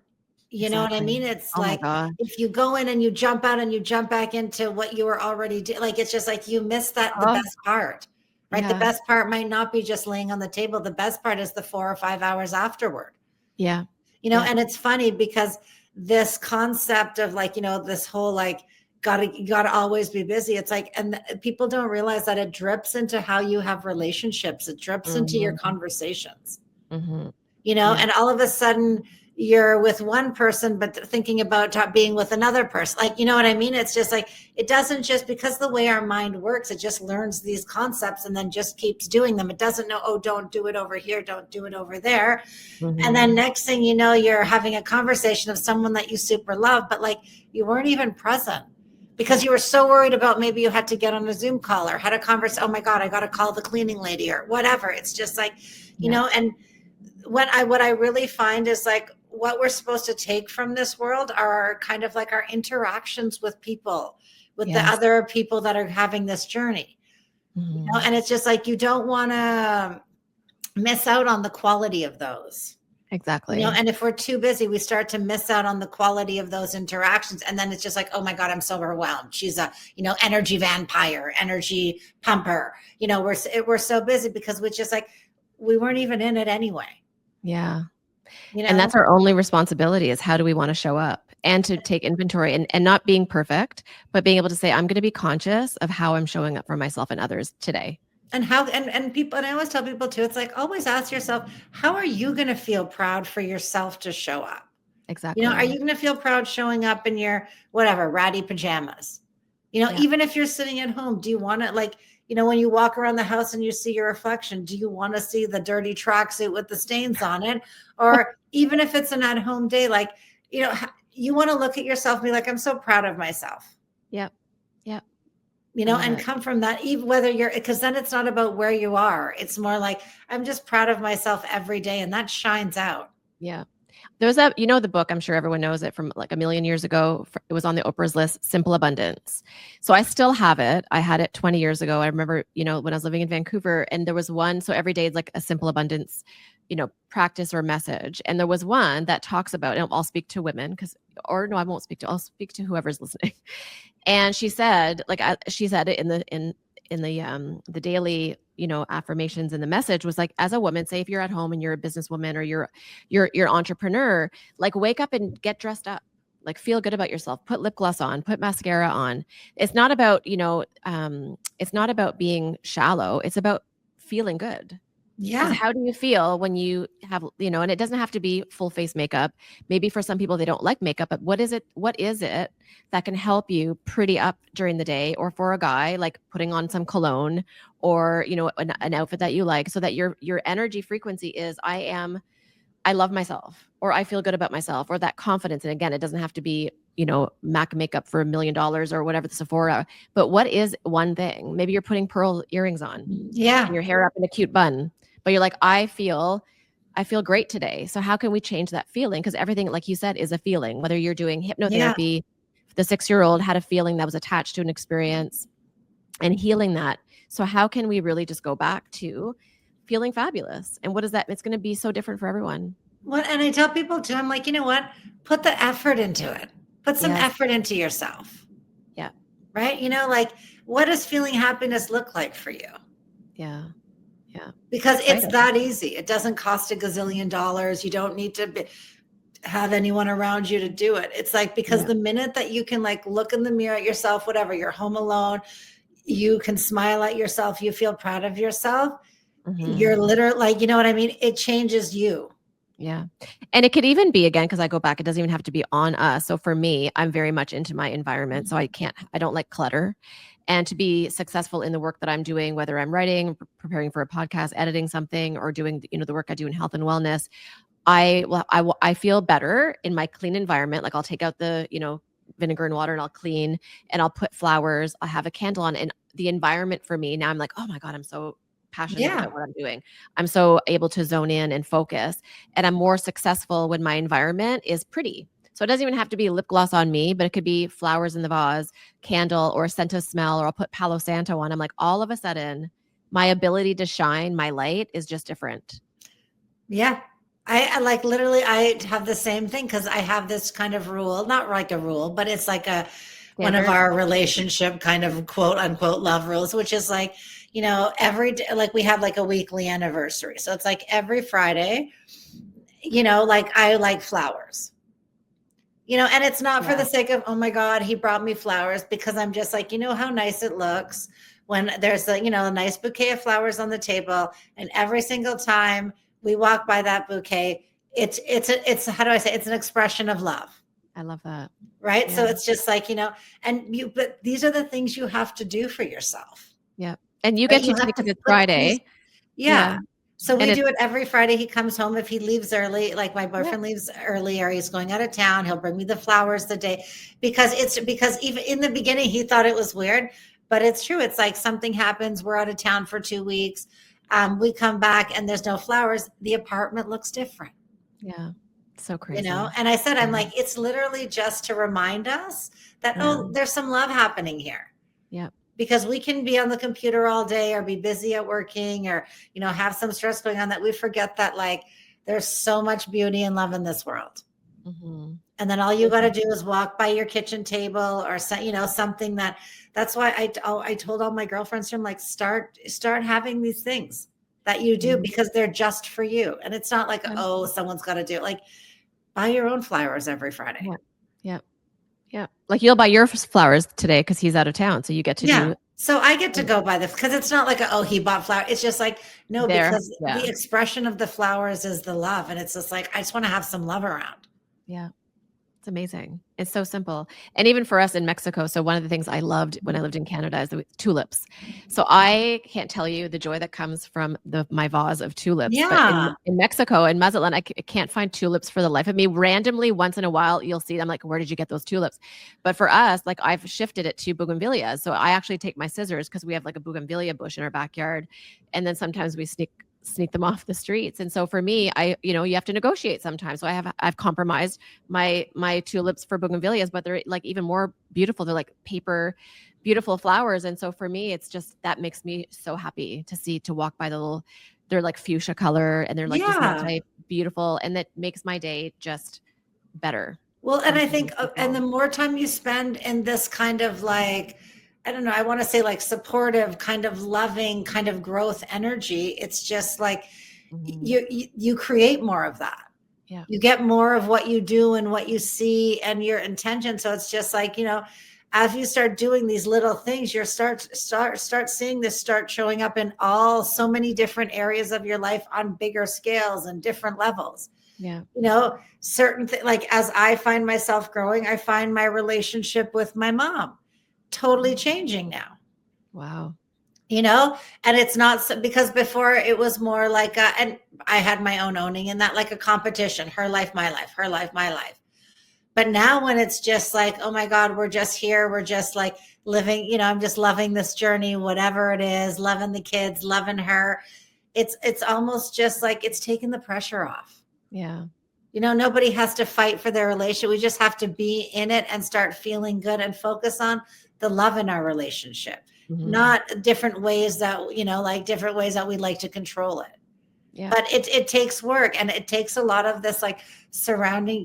Speaker 2: You know what I
Speaker 1: Exactly.
Speaker 2: mean? It's
Speaker 1: Oh my
Speaker 2: like
Speaker 1: gosh.
Speaker 2: if you go in and you jump out and you jump back into what you were already doing, like it's just like you miss the
Speaker 1: Oh,
Speaker 2: best part, right? The
Speaker 1: yeah.
Speaker 2: best part might not be just laying on the table. The best part is the 4 or 5 hours afterward.
Speaker 1: Yeah. Yeah.
Speaker 2: And it's funny because this concept of like, this whole like gotta always be busy. It's like, and people don't realize that it drips into how you have relationships. It drips into your
Speaker 1: Mm-hmm.
Speaker 2: conversations,
Speaker 1: Mm-hmm.
Speaker 2: Yeah. And all of a sudden you're with one person, but thinking about being with another person. Like, you know what I mean? It's just like, it doesn't just, because the way our mind works, it just learns these concepts and then just keeps doing them. It doesn't know, oh, don't do it over here. Don't do it over there.
Speaker 1: Mm-hmm.
Speaker 2: And then next thing you know, you're having a conversation of someone that you super love, but like you weren't even present because you were so worried about, maybe you had to get on a Zoom call or had a conversation. Oh my God, I got to call the cleaning lady or whatever. It's just like, and what I really find is like, what we're supposed to take from this world are kind of like our interactions with people, with the other people that are having this journey.
Speaker 1: Mm-hmm.
Speaker 2: And it's just like, you don't want to miss out on the quality of those.
Speaker 1: Exactly.
Speaker 2: And if we're too busy, we start to miss out on the quality of those interactions. And then it's just like, oh my God, I'm so overwhelmed. She's a, energy vampire, energy pumper. We're so busy because we're just like, we weren't even in it anyway.
Speaker 1: Yeah. And that's our only responsibility, is how do we want to show up, and to take inventory and not being perfect, but being able to say, I'm going to be conscious of how I'm showing up for myself and others today.
Speaker 2: And how, and people, and I always tell people too, it's like, always ask yourself, how are you going to feel proud for yourself to show up?
Speaker 1: Exactly.
Speaker 2: Are you going to feel proud showing up in your whatever ratty pajamas? Even if you're sitting at home, do you want to, like, when you walk around the house and you see your reflection, do you want to see the dirty tracksuit with the stains on it? Or even if it's an at-home day, like, you want to look at yourself and be like, I'm so proud of myself.
Speaker 1: Yep. Yep.
Speaker 2: And come from that, even whether because then it's not about where you are. It's more like, I'm just proud of myself every day. And that shines out.
Speaker 1: Yeah. There was that, the book, I'm sure everyone knows it, from like a million years ago. It was on the Oprah's list, Simple Abundance. So I still have it. I had it 20 years ago. I remember, when I was living in Vancouver, and there was one. So every day is like a simple abundance, practice or message. And there was one that talks about, and I'll speak to women no, I won't speak to, I'll speak to whoever's listening. And she said, she said it in the daily, affirmations, and the message was like, as a woman, say if you're at home and you're a businesswoman or you're entrepreneur, like, wake up and get dressed up, like, feel good about yourself, put lip gloss on, put mascara on. It's not about, it's not about being shallow. It's about feeling good.
Speaker 2: Yeah.
Speaker 1: How do you feel when you have, and it doesn't have to be full face makeup. Maybe for some people, they don't like makeup, but what is it that can help you pretty up during the day? Or for a guy, like putting on some cologne, or, an outfit that you like, so that your energy frequency is, I love myself, or I feel good about myself, or that confidence. And again, it doesn't have to be, MAC makeup for $1 million or whatever, the Sephora, but what is one thing? Maybe you're putting pearl earrings on, and your hair up in a cute bun, but you're like, I feel great today. So how can we change that feeling? Because everything, like you said, is a feeling. Whether you're doing hypnotherapy, the 6-year-old had a feeling that was attached to an experience, and healing that. So how can we really just go back to feeling fabulous? And what is that? It's going to be so different for everyone.
Speaker 2: Well, and I tell people too, I'm like, you know what? Put the effort into it. Put some effort into yourself.
Speaker 1: Yeah.
Speaker 2: Right? like, what does feeling happiness look like for you?
Speaker 1: Yeah. Yeah.
Speaker 2: Because it's that easy. It doesn't cost $1 gazillion. You don't need to have anyone around you to do it. It's like, because the minute that you can, like, look in the mirror at yourself, whatever, you're home alone, you can smile at yourself, you feel proud of yourself. Mm-hmm. You're literally, like, you know what I mean? It changes you.
Speaker 1: Yeah. And it could even be, again, because I go back, it doesn't even have to be on us. So for me, I'm very much into my environment. So I don't like clutter. And to be successful in the work that I'm doing, whether I'm writing, preparing for a podcast, editing something, or doing, the work I do in health and wellness, I feel better in my clean environment. Like, I'll take out the, vinegar and water, and I'll clean, and I'll put flowers. I'll have a candle on, and the environment for me now, I'm like, oh my God, I'm so passionate about what I'm doing. I'm so able to zone in and focus, and I'm more successful when my environment is pretty. So it doesn't even have to be lip gloss on me, but it could be flowers in the vase, candle, or a scent of smell, or I'll put Palo Santo on. I'm like, all of a sudden, my ability to shine my light is just different.
Speaker 2: Yeah. I like, literally, I have the same thing, because I have this kind of rule, not like a rule, but it's like one of our relationship kind of quote unquote love rules, which is like, every day, like, we have like a weekly anniversary. So it's like every Friday, like, I like flowers. And it's not for
Speaker 1: Yeah.
Speaker 2: the sake of, oh my God, he brought me flowers, because I'm just like, how nice it looks when there's a nice bouquet of flowers on the table. And every single time we walk by that bouquet, it's how do I say, it's an expression of love.
Speaker 1: I love that.
Speaker 2: Right.
Speaker 1: Yeah.
Speaker 2: So it's just like, but these are the things you have to do for yourself.
Speaker 1: Yeah. And you
Speaker 2: Right.
Speaker 1: get to
Speaker 2: You have
Speaker 1: take,
Speaker 2: to
Speaker 1: because it's
Speaker 2: put these,
Speaker 1: Friday.
Speaker 2: yeah.
Speaker 1: Yeah.
Speaker 2: So
Speaker 1: And
Speaker 2: we
Speaker 1: it's,
Speaker 2: do it every Friday. He comes home. If he leaves early, like my
Speaker 1: yeah.
Speaker 2: boyfriend leaves early or he's going out of town, he'll bring me the flowers the day, because even in the beginning he thought it was weird, but it's true. It's like something happens. We're out of town for 2 weeks. We come back and there's no flowers. The apartment looks different.
Speaker 1: Yeah. So crazy.
Speaker 2: And I said, I'm
Speaker 1: Yeah.
Speaker 2: like, it's literally just to remind us that,
Speaker 1: Yeah.
Speaker 2: oh, there's some love happening here.
Speaker 1: Yeah.
Speaker 2: Because we can be on the computer all day or be busy at working or, have some stress going on, that we forget that, like, there's so much beauty and love in this world.
Speaker 1: Mm-hmm.
Speaker 2: And then all you got to do is walk by your kitchen table or, something that's why I told all my girlfriends, I'm like, start having these things that you do,
Speaker 1: Mm-hmm.
Speaker 2: because they're just for you. And it's not like,
Speaker 1: Yeah.
Speaker 2: oh, someone's got to do it. Like, buy your own flowers every Friday.
Speaker 1: Yeah. Yeah. Yeah. Like you'll buy your flowers today because he's out of town. So you get to do
Speaker 2: So I get to go by this, because it's not like, oh, he bought flowers. It's just like, no,
Speaker 1: there.
Speaker 2: because
Speaker 1: Yeah.
Speaker 2: the expression of the flowers is the love. And it's just like, I just want to have some love around.
Speaker 1: Yeah. It's amazing. It's so simple. And even for us in Mexico, so one of the things I loved when I lived in Canada is the tulips. So I can't tell you the joy that comes from my vase of tulips. But
Speaker 2: Yeah.
Speaker 1: in Mexico, in Mazatlan, I can't find tulips for the life of me. Randomly, once in a while, you'll see them. Like, where did you get those tulips? But for us, like, I've shifted it to bougainvilleas. So I actually take my scissors, because we have like a bougainvillea bush in our backyard. And then sometimes we sneak them off the streets. And so for me, you have to negotiate sometimes. So I've compromised my tulips for bougainvilleas, but they're like even more beautiful. They're like paper, beautiful flowers. And so for me, it's just, that makes me so happy to walk by they're like fuchsia color, and they're like just multi beautiful. And that makes my day just better.
Speaker 2: Well, and I think, and the more time you spend in this kind of, like, I don't know, I want to say, like, supportive, kind of loving, kind of growth energy, it's just like, you create more of that.
Speaker 1: Yeah.
Speaker 2: You get more of what you do and what you see and your intention. So it's just like, as you start doing these little things, you start seeing this start showing up in so many different areas of your life on bigger scales and different levels.
Speaker 1: Yeah.
Speaker 2: Certain things, like, as I find myself growing, I find my relationship with my mom totally changing now.
Speaker 1: Wow.
Speaker 2: And it's not because before it was more like, and I had my own owning in that, like a competition, her life, my life, her life, my life. But now when it's just like, oh my God, we're just here. We're just like living, I'm just loving this journey, whatever it is, loving the kids, loving her. It's almost just like it's taking the pressure off.
Speaker 1: Yeah.
Speaker 2: Nobody has to fight for their relationship. We just have to be in it and start feeling good and focus on the love in our relationship, not different ways that, like different ways that we like to control it. Yeah. But it takes work, and it takes a lot of this, like,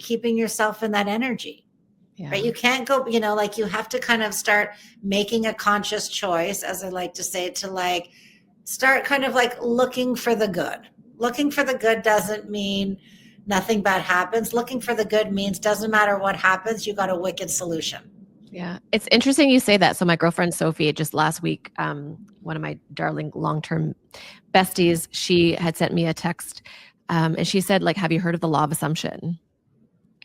Speaker 2: keeping yourself in that energy. Yeah. Right. You can't go, like, you have to kind of start making a conscious choice, as I like to say, to like start kind of like looking for the good. Looking for the good doesn't mean nothing bad happens. Looking for the good means doesn't matter what happens, you got a wicked solution.
Speaker 1: Yeah. It's interesting you say that. So my girlfriend, Sophie, just last week, one of my darling long-term besties, she had sent me a text, and she said, like, have you heard of the law of assumption?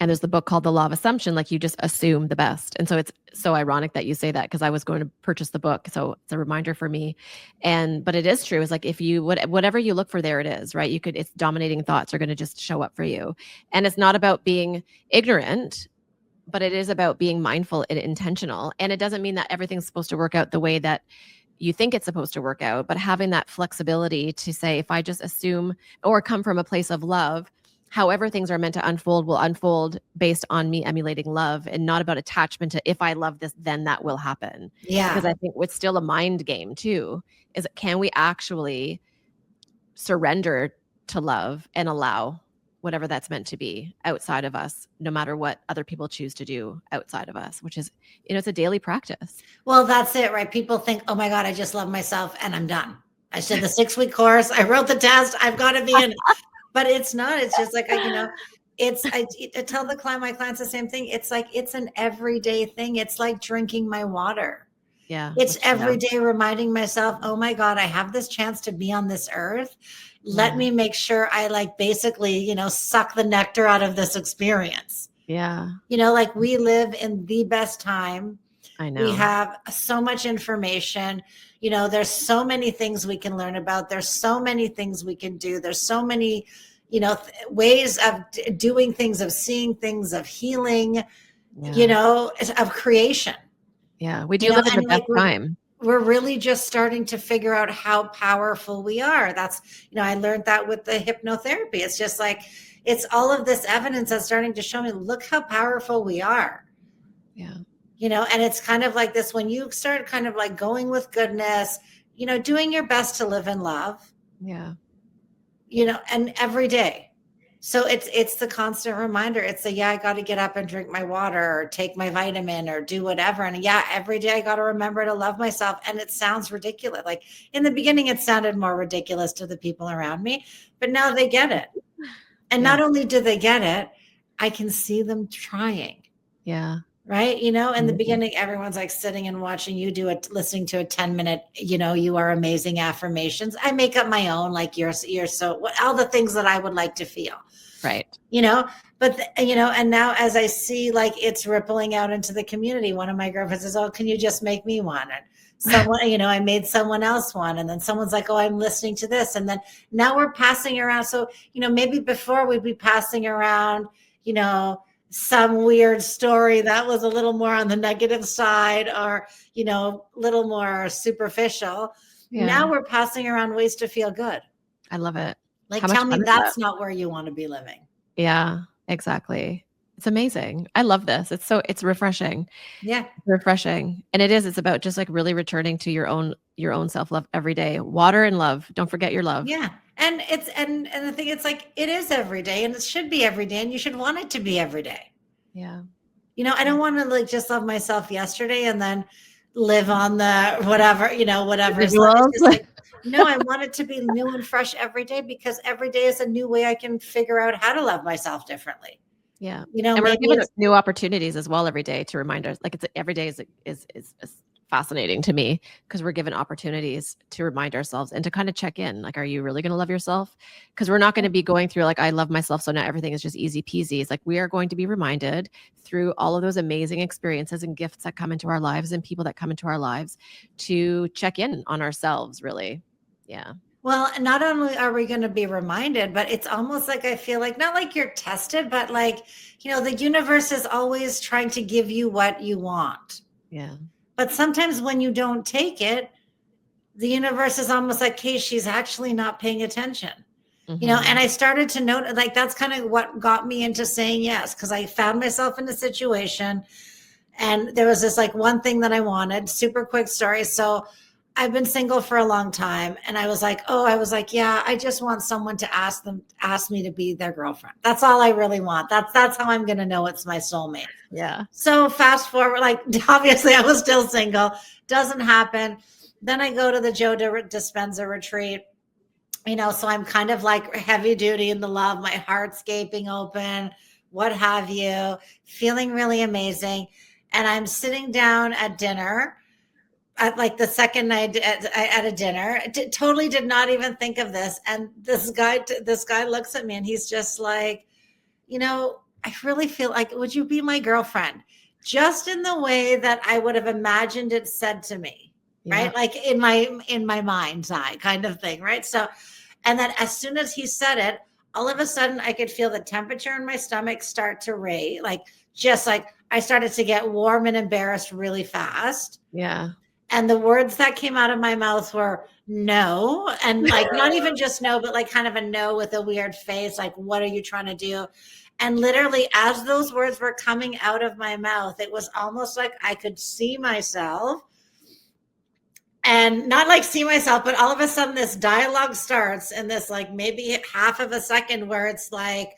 Speaker 1: And there's the book called The Law of Assumption, like you just assume the best. And so it's so ironic that you say that, because I was going to purchase the book. So it's a reminder for me. But it is true. It's like, if you, whatever you look for, there it is, right? It's dominating thoughts are going to just show up for you. And it's not about being ignorant, but it is about being mindful and intentional. And it doesn't mean that everything's supposed to work out the way that you think it's supposed to work out, but having that flexibility to say, if I just assume or come from a place of love, however things are meant to unfold will unfold based on me emulating love, and not about attachment to, if I love this, then that will happen.
Speaker 2: Yeah.
Speaker 1: Because I think it's still a mind game too, is can we actually surrender to love and allow whatever that's meant to be outside of us, no matter what other people choose to do outside of us, which is, it's a daily practice.
Speaker 2: Well, that's it, right? People think, oh my God, I just love myself and I'm done. I did the 6-week course. I wrote the test. I've got to be in. But it's not. It's just like, I tell my clients the same thing. It's like, it's an everyday thing. It's like drinking my water.
Speaker 1: Yeah.
Speaker 2: It's every day reminding myself, oh my God, I have this chance to be on this earth. Let me make sure I like basically, suck the nectar out of this experience.
Speaker 1: Yeah.
Speaker 2: Like we live in the best time.
Speaker 1: I know.
Speaker 2: We have so much information. There's so many things we can learn about. There's so many things we can do. There's so many, ways of doing things, of seeing things, of healing, of creation.
Speaker 1: Yeah. We do live in the best time.
Speaker 2: We're really just starting to figure out how powerful we are. That's, I learned that with the hypnotherapy. It's just like, it's all of this evidence that's starting to show me, look how powerful we are.
Speaker 1: Yeah.
Speaker 2: And it's kind of like this, when you start kind of like going with goodness, doing your best to live in love.
Speaker 1: Yeah.
Speaker 2: And every day. So it's the constant reminder. It's the, I got to get up and drink my water or take my vitamin or do whatever. And every day I got to remember to love myself. And it sounds ridiculous. Like in the beginning, it sounded more ridiculous to the people around me, but now they get it. And not only do they get it, I can see them trying.
Speaker 1: Yeah.
Speaker 2: Right. In the beginning, everyone's like sitting and watching you do it, listening to a 10-minute, you are amazing affirmations. I make up my own, like you're so, all the things that I would like to feel.
Speaker 1: Right.
Speaker 2: But, and now as I see, like it's rippling out into the community, one of my girlfriends says, oh, can you just make me one? And someone, I made someone else one. And then someone's like, oh, I'm listening to this. And then now we're passing around. So, maybe before we'd be passing around, some weird story that was a little more on the negative side or, a little more superficial. Yeah. Now we're passing around ways to feel good.
Speaker 1: I love it.
Speaker 2: Like, tell me that's not where you want to be living.
Speaker 1: Yeah, exactly. It's amazing. I love this. It's refreshing.
Speaker 2: Yeah.
Speaker 1: It's refreshing. And it's about just like really returning to your own self-love every day. Water and love. Don't forget your love.
Speaker 2: Yeah. And and the thing, it's like, it is every day and it should be every day and you should want it to be every day.
Speaker 1: Yeah.
Speaker 2: I don't want to like just love myself yesterday and then live on the whatever. No, I want it to be new and fresh every day because every day is a new way I can figure out how to love myself differently.
Speaker 1: Yeah. And we're given new opportunities as well every day to remind us. Like every day is fascinating to me because we're given opportunities to remind ourselves and to kind of check in. Like, are you really going to love yourself? Because we're not going to be going through like, I love myself, so now everything is just easy peasy. It's like we are going to be reminded through all of those amazing experiences and gifts that come into our lives and people that come into our lives to check in on ourselves, really. Yeah.
Speaker 2: Well, not only are we going to be reminded, but it's almost like I feel like, not like you're tested, but like, the universe is always trying to give you what you want.
Speaker 1: Yeah.
Speaker 2: But sometimes when you don't take it, the universe is almost like, hey, she's actually not paying attention. And I started to note, like, that's kind of what got me into saying yes, because I found myself in a situation and there was this like one thing that I wanted. Super quick story. So I've been single for a long time. And I was like, yeah, I just want someone to ask me to be their girlfriend. That's all I really want. That's how I'm going to know it's my soulmate.
Speaker 1: Yeah.
Speaker 2: So fast forward, like, obviously I was still single. Doesn't happen. Then I go to the Joe Dispenza retreat, so I'm kind of like heavy duty in the love, my heart's gaping open, what have you, feeling really amazing. And I'm sitting down at dinner at like the second night at a dinner, totally did not even think of this. And this guy looks at me and he's just like, I really feel like, would you be my girlfriend? Just in the way that I would have imagined it said to me, right? Like in my mind's eye kind of thing, right? So, and then as soon as he said it, all of a sudden I could feel the temperature in my stomach start to raise, like just like I started to get warm and embarrassed really fast.
Speaker 1: Yeah.
Speaker 2: And the words that came out of my mouth were no. And like, not even just no, but like kind of a no with a weird face. Like, what are you trying to do? And literally as those words were coming out of my mouth, it was almost like I could see myself and not like see myself, but all of a sudden this dialogue starts in this like maybe half of a second where it's like,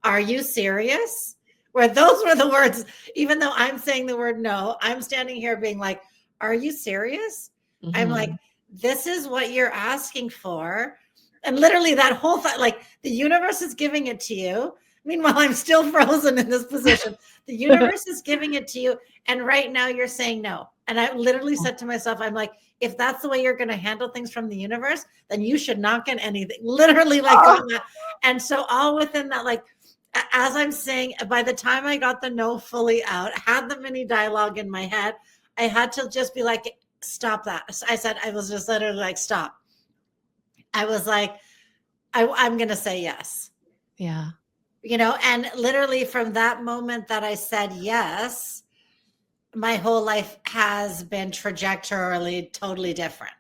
Speaker 2: are you serious? Where those were the words, even though I'm saying the word no, I'm standing here being like, are you serious? I'm like, this is what you're asking for. And literally that whole thought, like the universe is giving it to you. Meanwhile, I'm still frozen in this position. The universe is giving it to you. And right now you're saying no. And I literally said to myself, I'm like, if that's the way you're going to handle things from the universe, then you should not get anything. Literally, like,
Speaker 1: Oh,
Speaker 2: and so all within that, like, as I'm saying, by the time I got the no fully out, had the mini dialogue in my head, I had to just be like, stop that. I said, I was just literally like, stop. I was like, I'm going to say yes.
Speaker 1: yeah.
Speaker 2: And literally from that moment that I said yes, my whole life has been trajectorially totally different.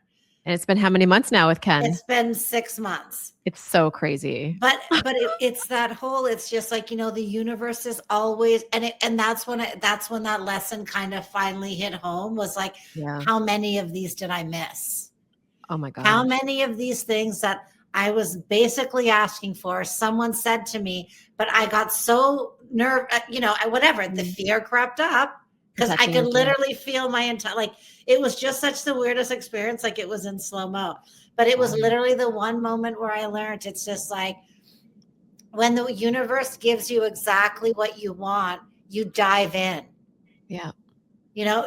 Speaker 1: And it's been how many months now with Ken?
Speaker 2: It's been 6 months.
Speaker 1: It's so crazy.
Speaker 2: But it's that whole, it's just like, the universe is always, and that's when that lesson kind of finally hit home, was like,
Speaker 1: Yeah.
Speaker 2: how many of these did I miss?
Speaker 1: Oh my gosh.
Speaker 2: How many of these things that I was basically asking for, someone said to me, but I got so whatever, the fear crept up, because I could literally feel my entire, like, it was just such the weirdest experience. Like, it was in slow-mo, but it was literally the one moment where I learned, it's just like, when the universe gives you exactly what you want, you dive in.
Speaker 1: Yeah.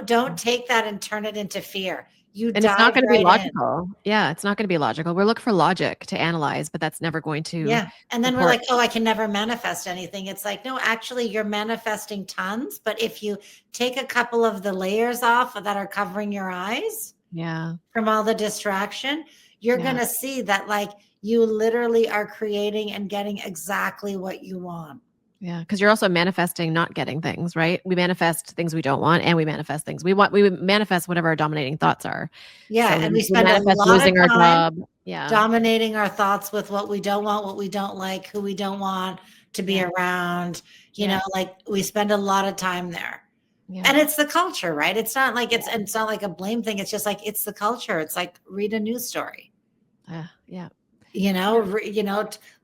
Speaker 2: Don't take that and turn it into fear.
Speaker 1: And it's not going to be
Speaker 2: right
Speaker 1: logical. Yeah, it's not going to be logical. We're looking for logic to analyze, but that's never going to.
Speaker 2: Yeah. And then we're like, oh, I can never manifest anything. It's like, no, actually, you're manifesting tons. But if you take a couple of the layers off that are covering your eyes,
Speaker 1: yeah,
Speaker 2: from all the distraction, you're going to see that, like, you literally are creating and getting exactly what you want.
Speaker 1: Yeah, because you're also manifesting not getting things, right? We manifest things we don't want, and we manifest things we want. We manifest whatever our dominating thoughts are.
Speaker 2: Yeah,
Speaker 1: so
Speaker 2: and we spend a
Speaker 1: manifest
Speaker 2: lot
Speaker 1: losing
Speaker 2: of
Speaker 1: our
Speaker 2: time
Speaker 1: job. Yeah,
Speaker 2: dominating our thoughts with what we don't want, what we don't like, who we don't want to be around. Like, we spend a lot of time there. Yeah. And it's the culture, right? It's not like it's not like a blame thing. It's just like, it's the culture. It's like, read a news story.
Speaker 1: Yeah.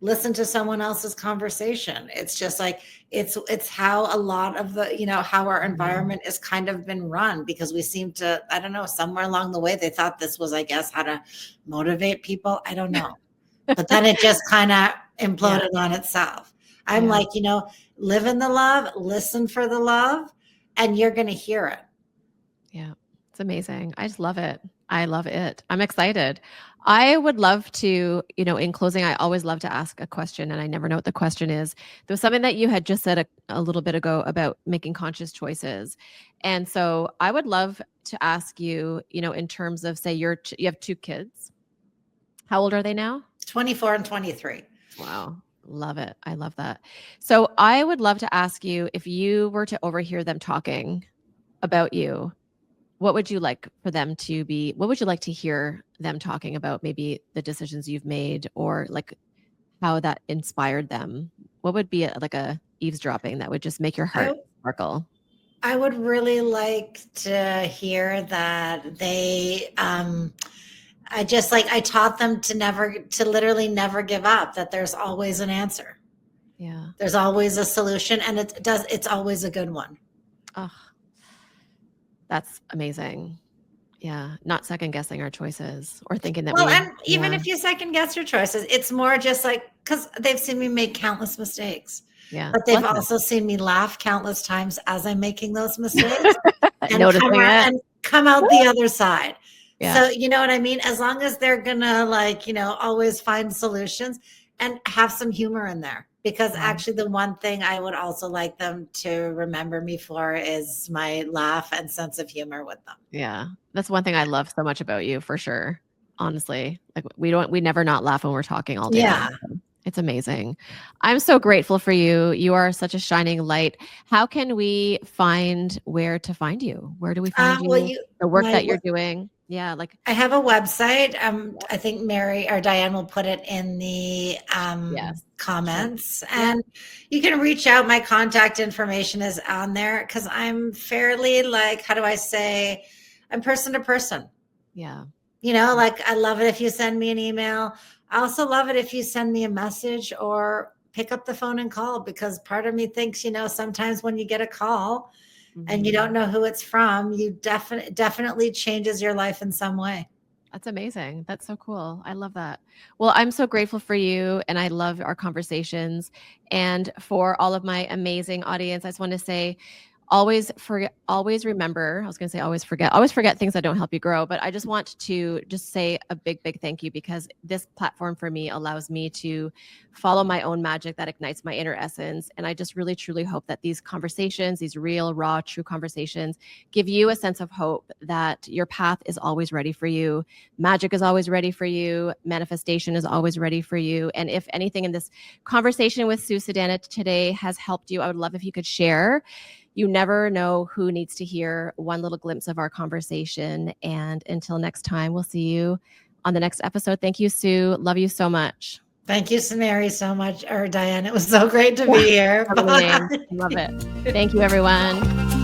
Speaker 2: Listen to someone else's conversation. It's just like, it's how a lot of the, how our environment is kind of been run, because we seem to, I don't know, somewhere along the way, they thought this was, I guess, how to motivate people. I don't know. But then it just kind of imploded on itself. I'm like, live in the love, listen for the love, and you're going to hear it.
Speaker 1: Yeah. It's amazing. I just love it. I love it. I'm excited. I would love to, in closing, I always love to ask a question, and I never know what the question is. There was something that you had just said a little bit ago about making conscious choices. And so I would love to ask you, in terms of, say, you have 2 kids. How old are they now?
Speaker 2: 24 and 23.
Speaker 1: Wow. Love it. I love that. So I would love to ask you, if you were to overhear them talking about you, what would you like for them to be? What would you like to hear them talking about? Maybe the decisions you've made, or like how that inspired them. What would be like a eavesdropping that would just make your heart sparkle?
Speaker 2: I would really like to hear that they, I taught them to literally never give up, that there's always an answer.
Speaker 1: Yeah.
Speaker 2: There's always a solution, and it's always a good one.
Speaker 1: Oh, that's amazing. Yeah. Not second guessing our choices, or thinking that
Speaker 2: and even if you second guess your choices, it's more just like, because they've seen me make countless mistakes.
Speaker 1: Yeah.
Speaker 2: But they've also seen me laugh countless times as I'm making those mistakes
Speaker 1: and
Speaker 2: come out the other side.
Speaker 1: Yeah.
Speaker 2: So, you know what I mean? As long as they're going to, always find solutions and have some humor in there. Because actually, the one thing I would also like them to remember me for is my laugh and sense of humor with them.
Speaker 1: Yeah. That's one thing I love so much about you, for sure. Honestly, like, we never not laugh when we're talking all day long. It's amazing. I'm so grateful for you. You are such a shining light. How can we find where to find you? Where do we find you? The work that you're doing. Yeah, like,
Speaker 2: I have a website. I think Mary or Diane will put it in the comments, and you can reach out. My contact information is on there, because I'm fairly, like, how do I say, I'm person to person.
Speaker 1: Yeah.
Speaker 2: Like, I love it if you send me an email. I also love it if you send me a message or pick up the phone and call, because part of me thinks, sometimes when you get a call and you don't know who it's from, you definitely changes your life in some way.
Speaker 1: That's amazing. That's so cool. I love that. Well, I'm so grateful for you and I love our conversations. And for all of my amazing audience, I just want to say, always remember, I was going to say always forget things that don't help you grow, but I just want to just say a big thank you, because this platform for me allows me to follow my own magic that ignites my inner essence. And I just really truly hope that these conversations, these real, raw, true conversations, give you a sense of hope that your path is always ready for you. Magic is always ready for you. Manifestation is always ready for you. And if anything in this conversation with Sue Sadana today has helped you, I would love if you could share. You never know who needs to hear one little glimpse of our conversation. And until next time, we'll see you on the next episode. Thank you, Sue. Love you so much.
Speaker 2: Thank you, Samari, so much. Or Diane, it was so great to be here.
Speaker 1: Love it. Thank you, everyone.